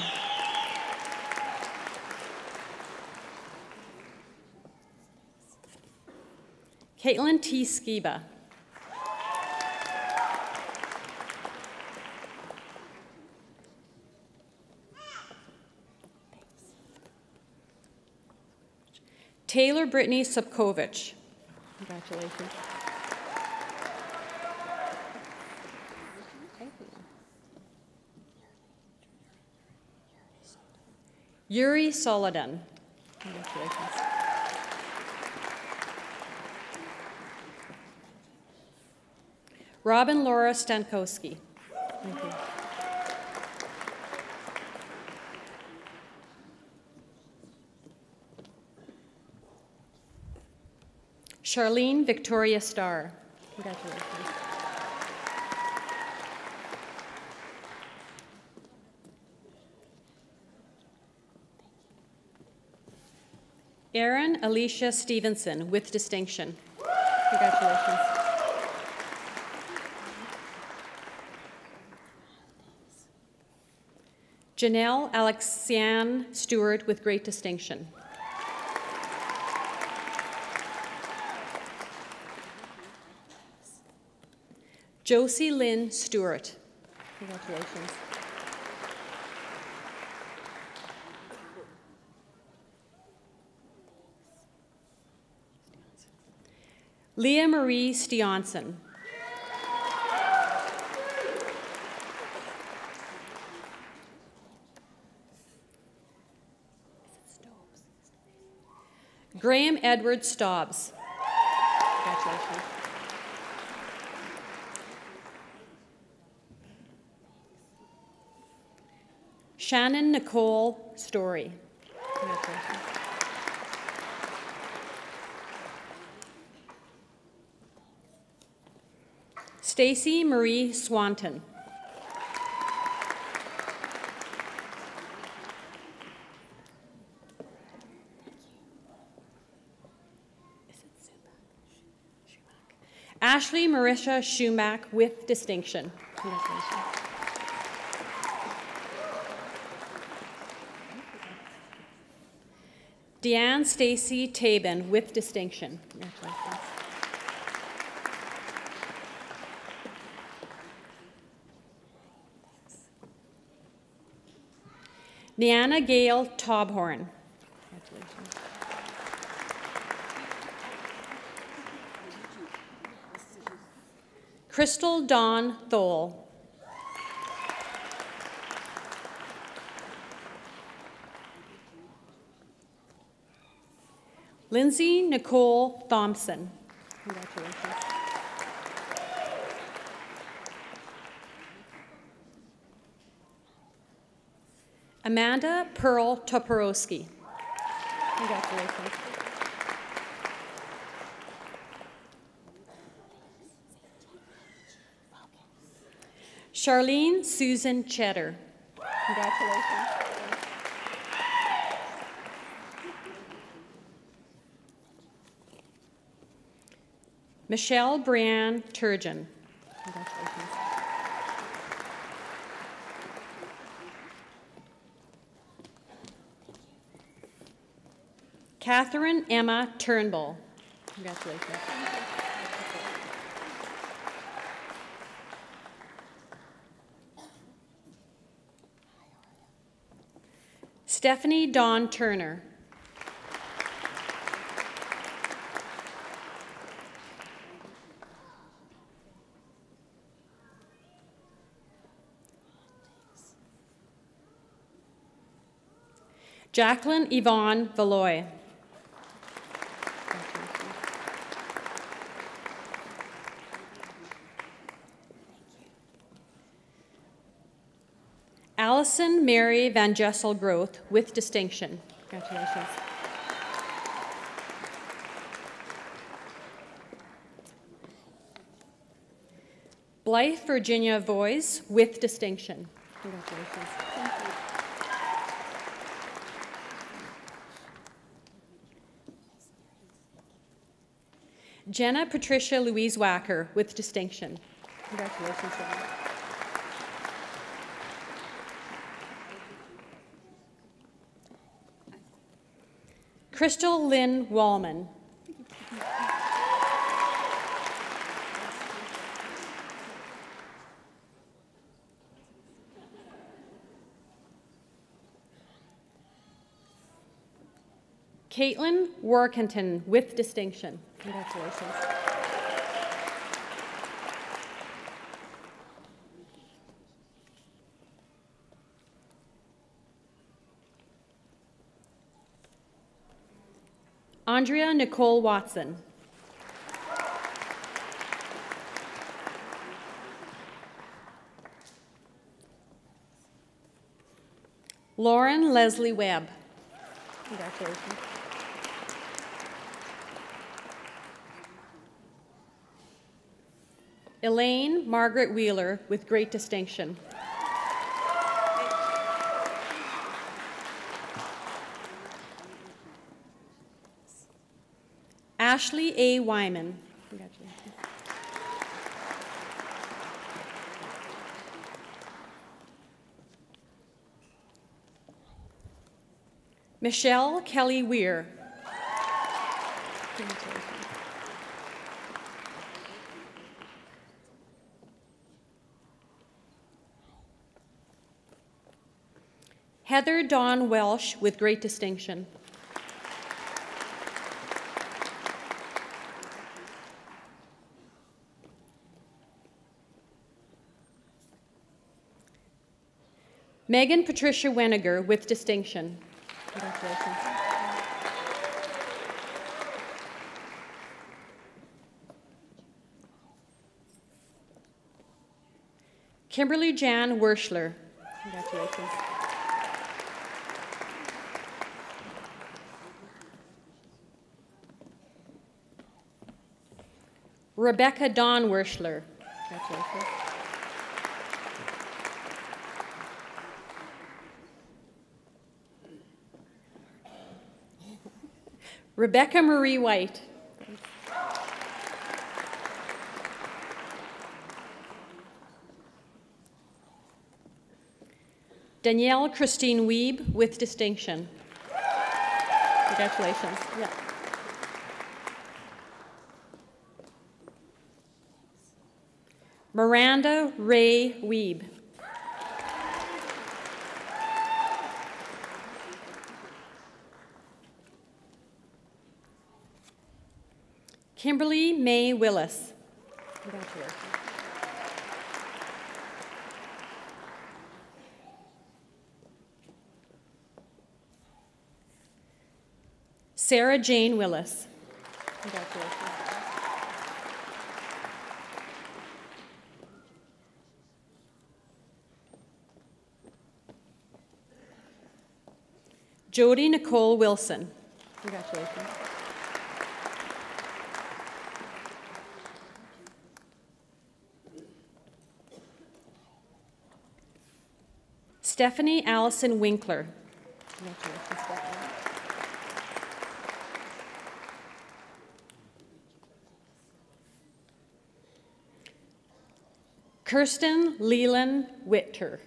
[SPEAKER 9] Caitlin T. Skiba. Taylor Brittany Subkovich. Congratulations. Yuri Solidan. Congratulations. Robin Laura Stankowski. Thank you. Charlene Victoria Starr. Congratulations. Erin Alicia Stevenson with distinction. Congratulations. Janelle Alexiane Stewart with great distinction. Josie Lynn Stewart. Congratulations. Leah Marie Steonson. Graham Edward Stobbs. Congratulations. Shannon Nicole Story. Congratulations. Stacy Marie Swanton. Ashley Marisha Schumach with distinction. Congratulations. Deanne Stacy Tabin with distinction. Congratulations. Neanna Gail Tobhorn. Congratulations. Crystal Dawn Thole. Lindsay Nicole Thompson. Congratulations. Amanda Pearl Toporowski. Congratulations. Charlene Susan Cheddar. Congratulations. Michelle Brianne Turgeon. Congratulations. Catherine Emma Turnbull. Congratulations. Stephanie Dawn Turner.
[SPEAKER 10] Jacqueline Yvonne Valoy. Allison Mary Van Jessel Groth with distinction. Congratulations. Blythe Virginia Voice with distinction. Congratulations. Thank you. Jenna Patricia Louise Wacker with distinction. Congratulations, Jenna. Crystal Lynn Wallman. Caitlin Workington with distinction. Congratulations. Andrea Nicole Watson. Lauren Leslie Webb. Congratulations. Elaine Margaret Wheeler with great distinction. Ashley A. Wyman. Congratulations. Michelle Kelly Weir. Congratulations. Heather Dawn Welsh with great distinction. Megan Patricia Weniger with distinction. Congratulations. Kimberly Jan Werschler. Congratulations. Rebecca Dawn Werschler. Congratulations. Rebecca Marie White. Danielle Christine Wiebe with distinction. Congratulations. Yeah. Miranda Ray Wiebe. Kimberly May Willis. Congratulations. Sarah Jane Willis. Congratulations. Jody Nicole Wilson. Congratulations. Stephanie Allison Winkler. Congratulations, Stephanie. Kirsten Leland Witter.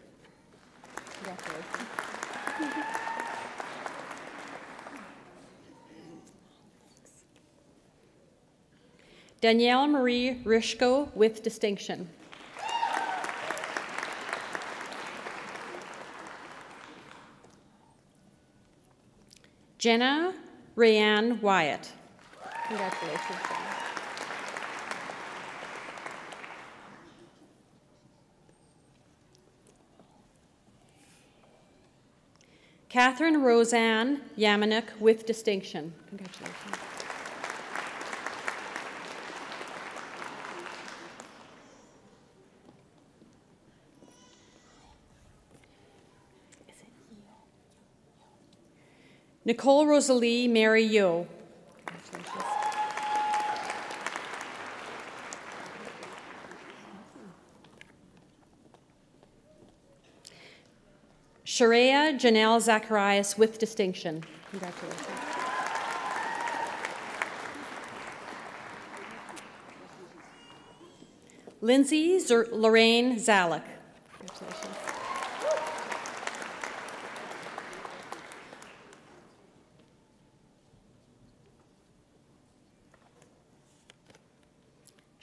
[SPEAKER 10] Congratulations. Danielle Marie Rishko with distinction. Jenna Rayanne Wyatt. Congratulations, Jenna. Catherine Roseanne Yamanik with distinction. Congratulations. Nicole Rosalie Mary Yo. Congratulations. Sharia Janelle Zacharias with distinction. Congratulations. Lindsay Lorraine Zalek. Congratulations.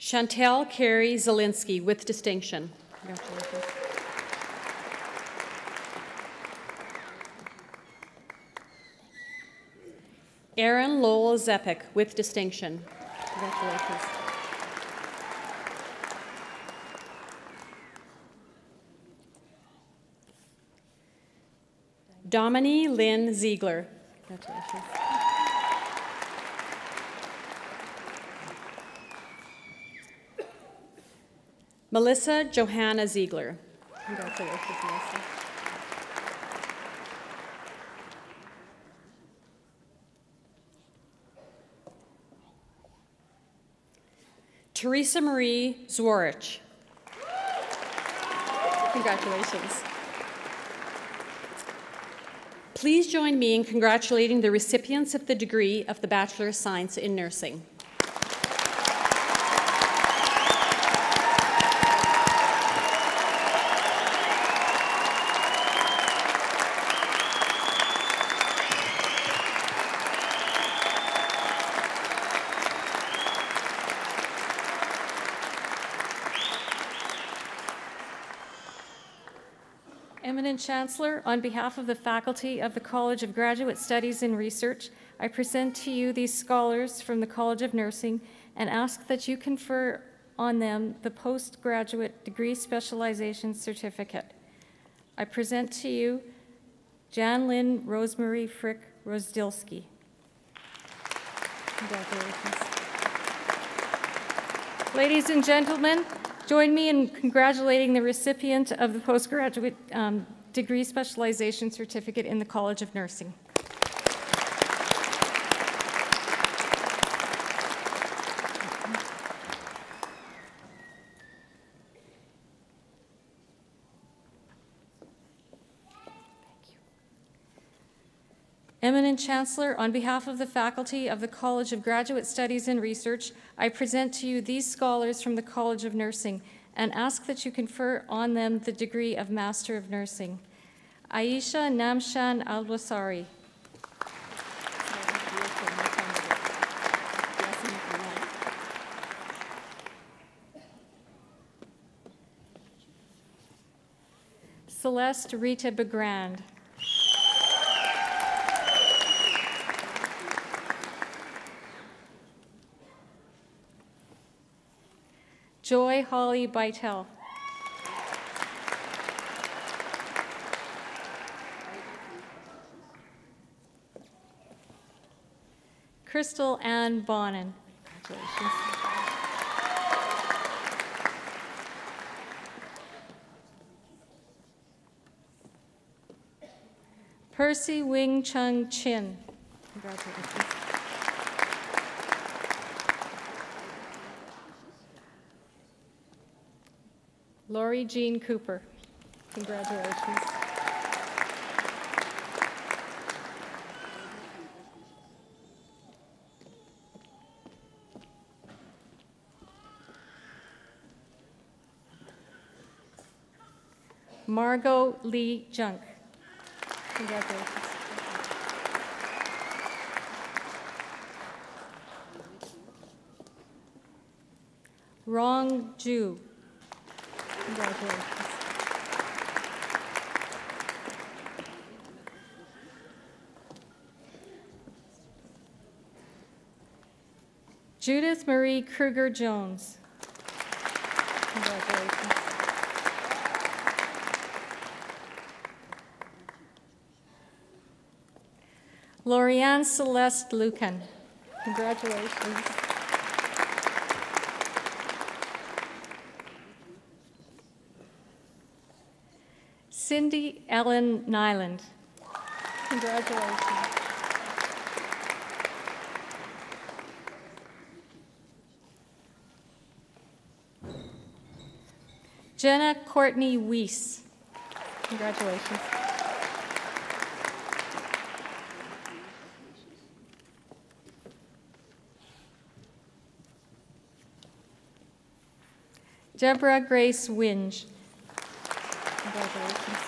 [SPEAKER 10] Chantel Carey Zielinski with distinction. Congratulations. Aaron Lowell Zepik with distinction. Congratulations. Dominique Lynn Ziegler. Congratulations. Melissa Johanna Ziegler. Congratulations, Melissa. Teresa Marie Zworich. Congratulations. Please join me in congratulating the recipients of the degree of the Bachelor of Science in Nursing.
[SPEAKER 11] Eminent Chancellor, on behalf of the faculty of the College of Graduate Studies and Research, I present to you these scholars from the College of Nursing and ask that you confer on them the postgraduate degree specialization certificate. I present to you Jan Lynn Rosemary Frick Rosdilski. Congratulations. Ladies and gentlemen, join me in congratulating the recipient of the postgraduate degree specialization certificate in the College of Nursing. Eminent Chancellor, on behalf of the faculty of the College of Graduate Studies and Research, I present to you these scholars from the College of Nursing and ask that you confer on them the degree of Master of Nursing. Aisha Namshan Al-Wasari. Celeste Rita Begrand. Joy Holly Bytel. Crystal Ann Bonin. Congratulations. Percy Wing Chung Chin. Congratulations. Lori Jean Cooper. Congratulations. Margot Lee Junk. Congratulations. Rong Ju. Congratulations. Judith Marie Kruger Jones. Congratulations. Lorianne Celeste Lucan. Congratulations. Cindy Ellen Nyland.
[SPEAKER 8] Congratulations.
[SPEAKER 11] Jenna Courtney Weiss. Congratulations. Deborah Grace Winge. Congratulations.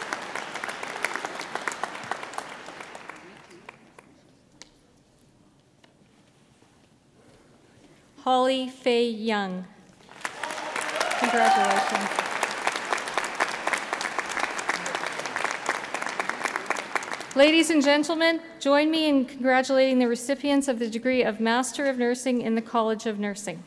[SPEAKER 11] Holly Faye Young. Congratulations. Ladies and gentlemen, join me in congratulating the recipients of the degree of Master of Nursing in the College of Nursing.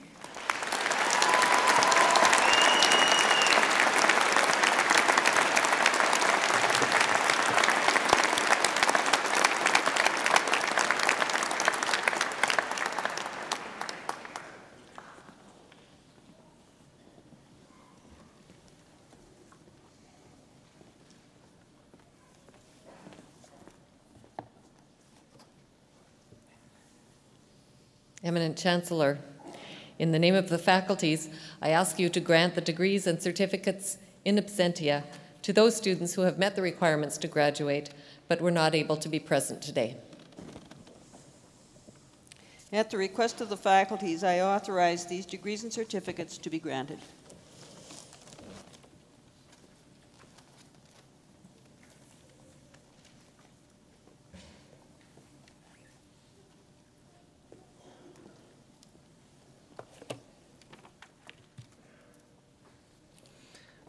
[SPEAKER 2] Eminent Chancellor, in the name of the faculties, I ask you to grant the degrees and certificates in absentia to those students who have met the requirements to graduate but were not able to be present today.
[SPEAKER 5] At the request of the faculties, I authorize these degrees and certificates to be granted.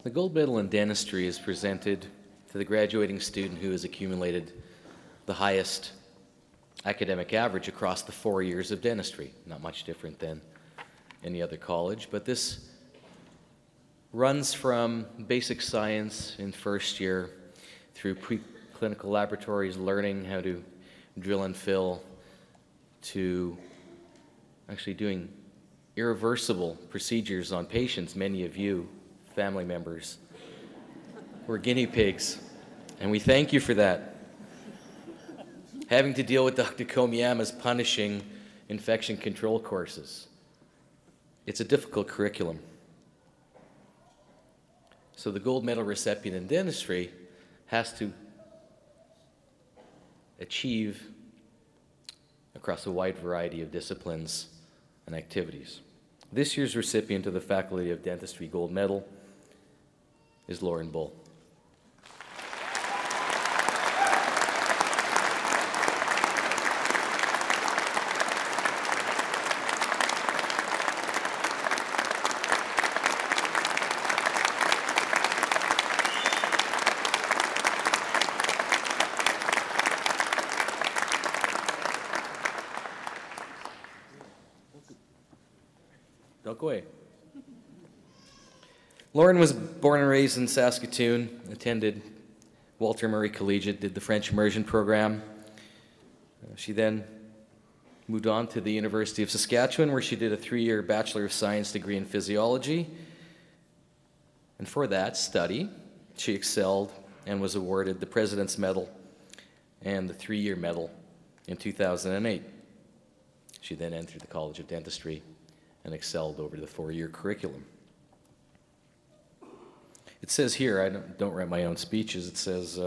[SPEAKER 6] The gold medal in dentistry is presented to the graduating student who has accumulated the highest academic average across the 4 years of dentistry. Not much different than any other college, but this runs from basic science in first year through preclinical laboratories, learning how to drill and fill, to actually doing irreversible procedures on patients, many of you family members were guinea pigs, and we thank you for that. Having to deal with Dr. Komiyama's punishing infection control courses. It's a difficult curriculum. So the gold medal recipient in dentistry has to achieve across a wide variety of disciplines and activities. This year's recipient of the Faculty of Dentistry Gold Medal is Lauren Bull. Don't go away. Lauren was born and raised in Saskatoon, attended Walter Murray Collegiate, did the French immersion program. She then moved on to the University of Saskatchewan, where she did a 3-year Bachelor of Science degree in physiology. And for that study, she excelled and was awarded the President's Medal and the 3-year medal in 2008. She then entered the College of Dentistry and excelled over the 4-year curriculum. It says here, I don't write my own speeches, it says,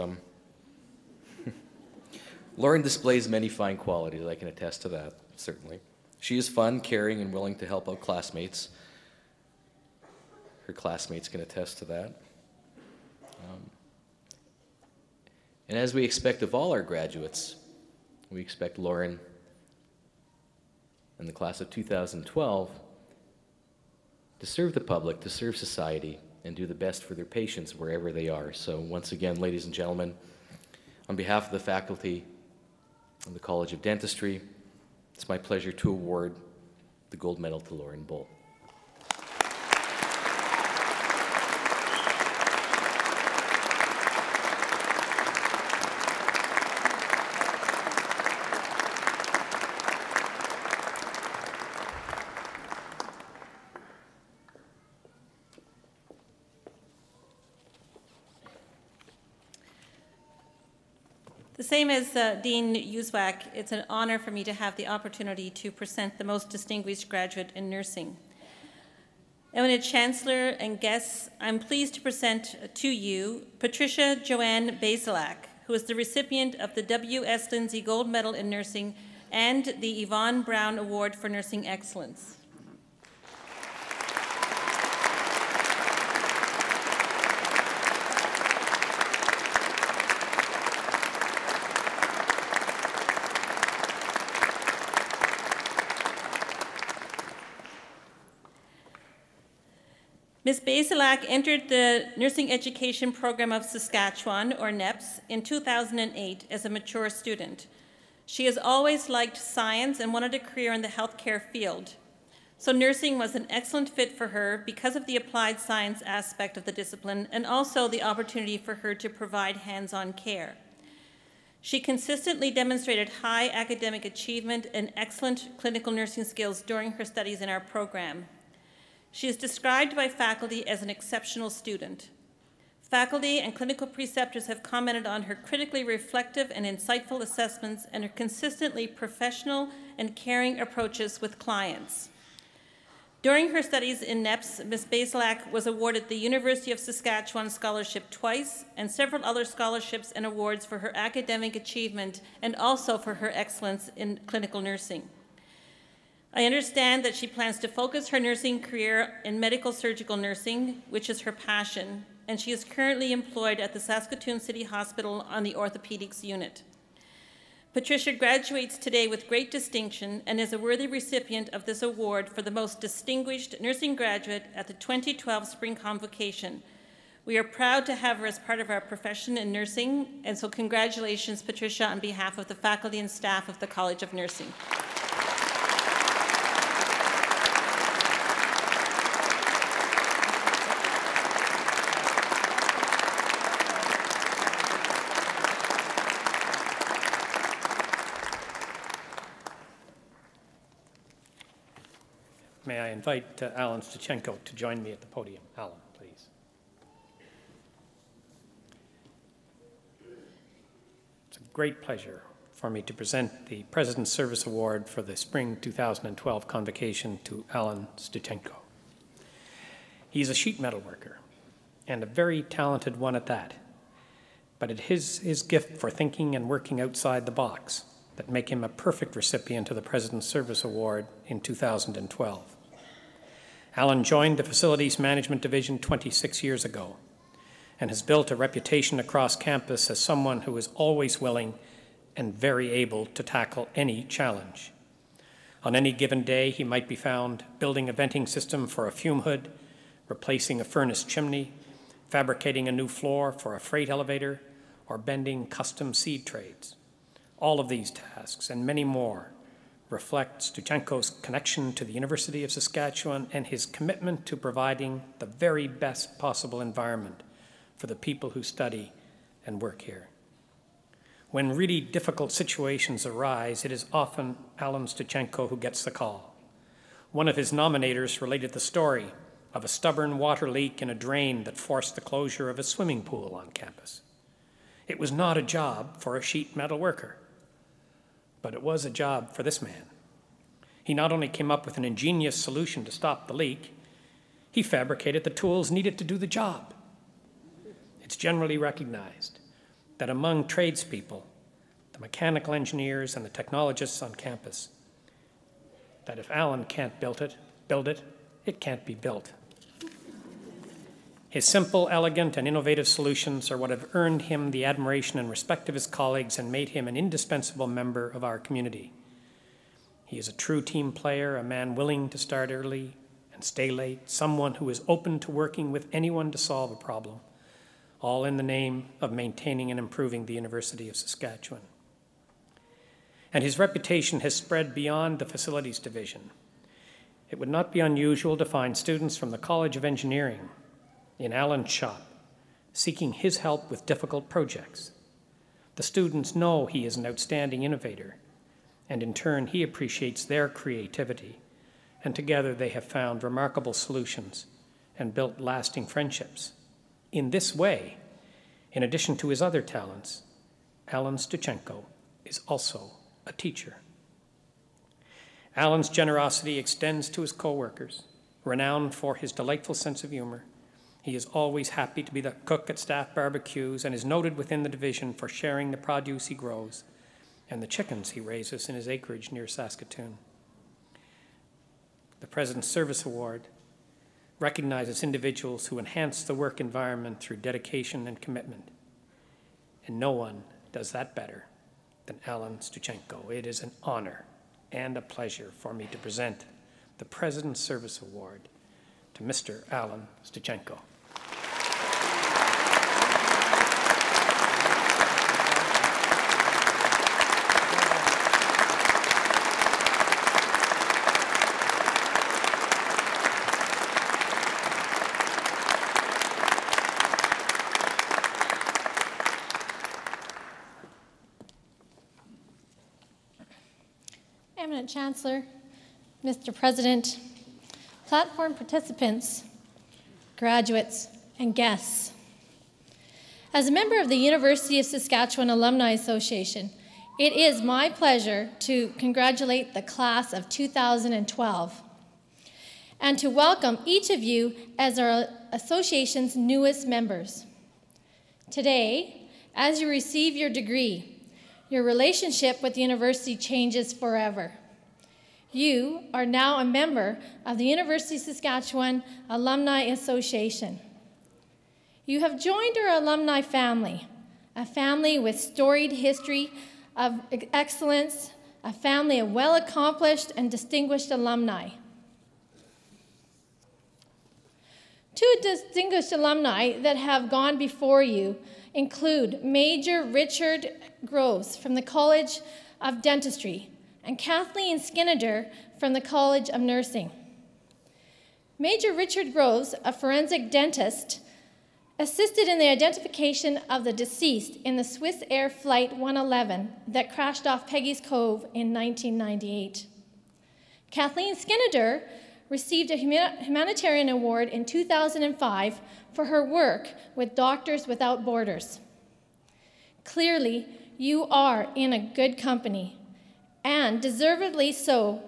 [SPEAKER 6] Lauren displays many fine qualities. I can attest to that, certainly. She is fun, caring, and willing to help out classmates. Her classmates can attest to that. And as we expect of all our graduates, we expect Lauren and the class of 2012 to serve the public, to serve society, and do the best for their patients wherever they are. So once again, ladies and gentlemen, on behalf of the faculty of the College of Dentistry, it's my pleasure to award the gold medal to Lauren Bull.
[SPEAKER 7] The same as Dean Uzwak, it's an honor for me to have the opportunity to present the most distinguished graduate in nursing. Eminent Chancellor and guests, I'm pleased to present to you Patricia Joanne Bazelak, who is the recipient of the W.S. Lindsay Gold Medal in Nursing and the Yvonne Brown Award for Nursing Excellence. Ms. Bazelak entered the Nursing Education Program of Saskatchewan, or NEPS, in 2008 as a mature student. She has always liked science and wanted a career in the healthcare field. So nursing was an excellent fit for her because of the applied science aspect of the discipline and also the opportunity for her to provide hands-on care. She consistently demonstrated high academic achievement and excellent clinical nursing skills during her studies in our program. She is described by faculty as an exceptional student. Faculty and clinical preceptors have commented on her critically reflective and insightful assessments and her consistently professional and caring approaches with clients. During her studies in NEPS, Ms. Bazelak was awarded the University of Saskatchewan Scholarship twice and several other scholarships and awards for her academic achievement and also for her excellence in clinical nursing. I understand that she plans to focus her nursing career in medical surgical nursing, which is her passion, and she is currently employed at the Saskatoon City Hospital on the orthopedics unit. Patricia graduates today with great distinction and is a worthy recipient of this award for the most distinguished nursing graduate at the 2012 Spring Convocation. We are proud to have her as part of our profession in nursing, and so congratulations, Patricia, on behalf of the faculty and staff of the College of Nursing.
[SPEAKER 4] May I invite Alan Stuchenko to join me at the podium. Alan, please. It's a great pleasure for me to present the President's Service Award for the Spring 2012 Convocation to Alan Stuchenko. He's a sheet metal worker, and a very talented one at that. But it is his gift for thinking and working outside the box that make him a perfect recipient of the President's Service Award in 2012. Alan joined the Facilities Management Division 26 years ago and has built a reputation across campus as someone who is always willing and very able to tackle any challenge. On any given day, he might be found building a venting system for a fume hood, replacing a furnace chimney, fabricating a new floor for a freight elevator, or bending custom seed trades. All of these tasks and many more reflect Stuchenko's connection to the University of Saskatchewan and his commitment to providing the very best possible environment for the people who study and work here. When really difficult situations arise, it is often Alan Stuchenko who gets the call. One of his nominators related the story of a stubborn water leak in a drain that forced the closure of a swimming pool on campus. It was not a job for a sheet metal worker, but it was a job for this man. He not only came up with an ingenious solution to stop the leak, he fabricated the tools needed to do the job. It's generally recognized that among tradespeople, the mechanical engineers and the technologists on campus, that if Alan can't build it, it can't be built. His simple, elegant, and innovative solutions are what have earned him the admiration and respect of his colleagues and made him an indispensable member of our community. He is a true team player, a man willing to start early and stay late, someone who is open to working with anyone to solve a problem, all in the name of maintaining and improving the University of Saskatchewan. And his reputation has spread beyond the Facilities Division. It would not be unusual to find students from the College of Engineering in Alan's shop, seeking his help with difficult projects. The students know he is an outstanding innovator, and in turn he appreciates their creativity, and together they have found remarkable solutions and built lasting friendships. In this way, in addition to his other talents, Alan Stuchenko is also a teacher. Alan's generosity extends to his co-workers, renowned for his delightful sense of humor. He is always happy to be the cook at staff barbecues and is noted within the division for sharing the produce he grows and the chickens he raises in his acreage near Saskatoon. The President's Service Award recognizes individuals who enhance the work environment through dedication and commitment. And no one does that better than Alan Stuchenko. It is an honor and a pleasure for me to present the President's Service Award to Mr. Alan Stuchenko.
[SPEAKER 8] Eminent Chancellor, Mr. President, platform participants, graduates, and guests. As a member of the University of Saskatchewan Alumni Association, it is my pleasure to congratulate the class of 2012 and to welcome each of you as our association's newest members. Today, as you receive your degree, your relationship with the university changes forever. You are now a member of the University of Saskatchewan Alumni Association. You have joined our alumni family, a family with storied history of excellence, a family of well-accomplished and distinguished alumni. Two distinguished alumni that have gone before you include Major Richard Groves from the College of Dentistry and Kathleen Skinnader from the College of Nursing. Major Richard Groves, a forensic dentist, assisted in the identification of the deceased in the Swiss Air Flight 111 that crashed off Peggy's Cove in 1998. Kathleen Skinnader received a humanitarian award in 2005 for her work with Doctors Without Borders. Clearly, you are in a good company, and deservedly so.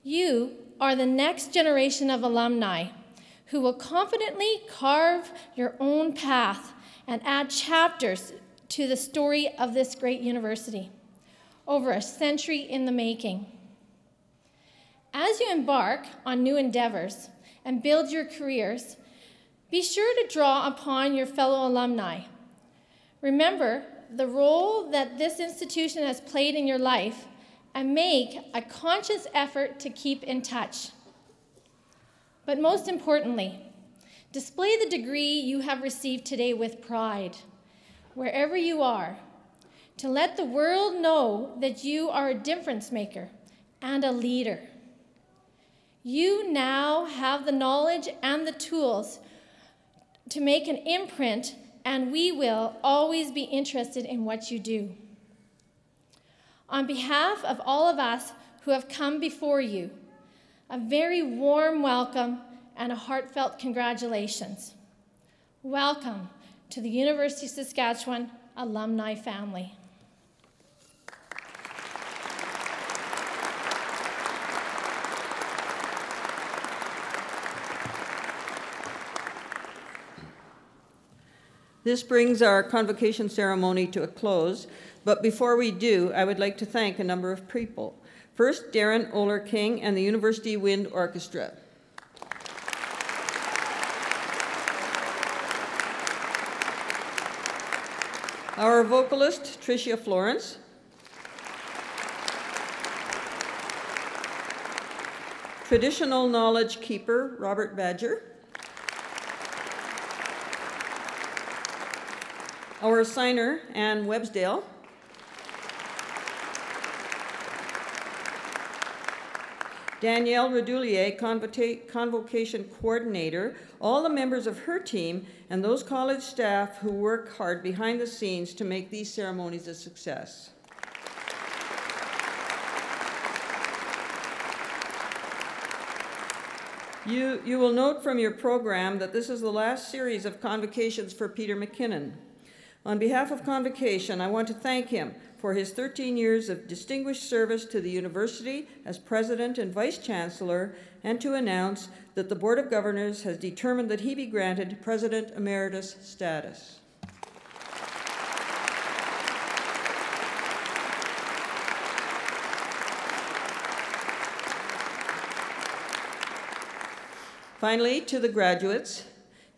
[SPEAKER 8] You are the next generation of alumni who will confidently carve your own path and add chapters to the story of this great university, over a century in the making. As you embark on new endeavors and build your careers, be sure to draw upon your fellow alumni. Remember the role that this institution has played in your life and make a conscious effort to keep in touch. But most importantly, display the degree you have received today with pride, wherever you are, to let the world know that you are a difference maker and a leader. You now have the knowledge and the tools to make an imprint, and we will always be interested in what you do. On behalf of all of us who have come before you, a very warm welcome and a heartfelt congratulations. Welcome to the University of Saskatchewan alumni family.
[SPEAKER 5] This brings our convocation ceremony to a close, but before we do, I would like to thank a number of people. First, Darren Oler-King and the University Wind Orchestra. Our vocalist, Tricia Florence. Traditional knowledge keeper, Robert Badger. Our signer, Anne Websdale. Danielle Redoulier, Convocation Coordinator, all the members of her team, and those college staff who work hard behind the scenes to make these ceremonies a success. You will note from your program that this is the last series of convocations for Peter McKinnon. On behalf of Convocation, I want to thank him for his 13 years of distinguished service to the university as President and Vice Chancellor, and to announce that the Board of Governors has determined that he be granted President Emeritus status. Finally, to the graduates,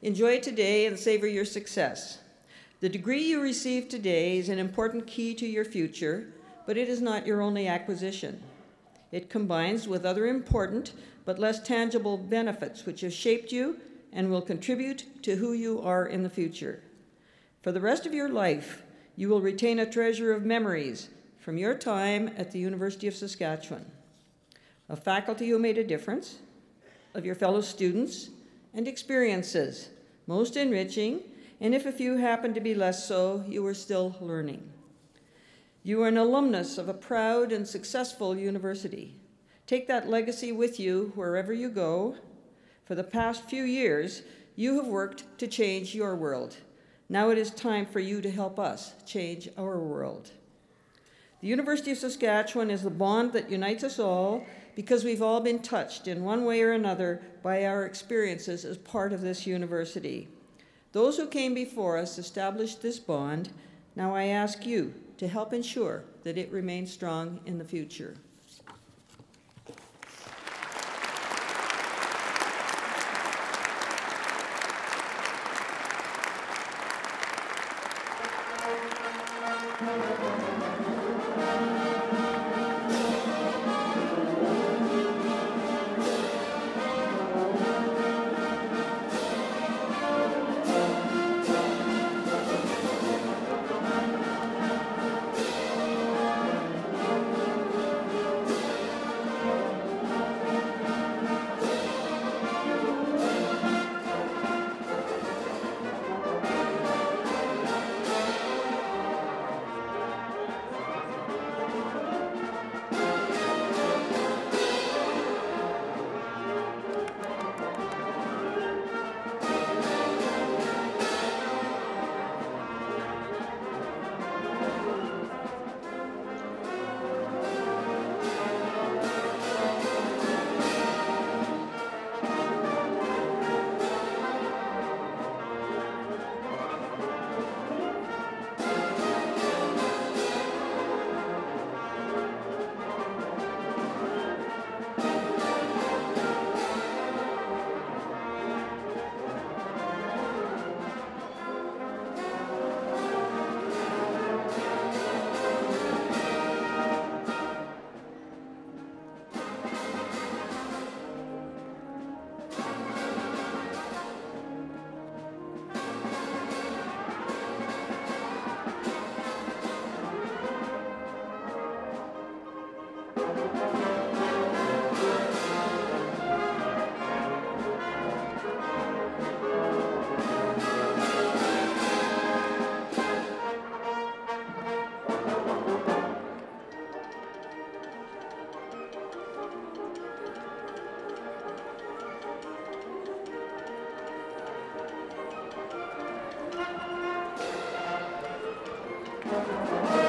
[SPEAKER 5] enjoy today and savor your success. The degree you receive today is an important key to your future, but it is not your only acquisition. It combines with other important but less tangible benefits which have shaped you and will contribute to who you are in the future. For the rest of your life, you will retain a treasure of memories from your time at the University of Saskatchewan, of faculty who made a difference, of your fellow students, and experiences, most enriching, and if a few happen to be less so, you are still learning. You are an alumnus of a proud and successful university. Take that legacy with you wherever you go. For the past few years, you have worked to change your world. Now it is time for you to help us change our world. The University of Saskatchewan is the bond that unites us all because we've all been touched in one way or another by our experiences as part of this university. Those who came before us established this bond. Now I ask you to help ensure that it remains strong in the future.
[SPEAKER 12] Thank you.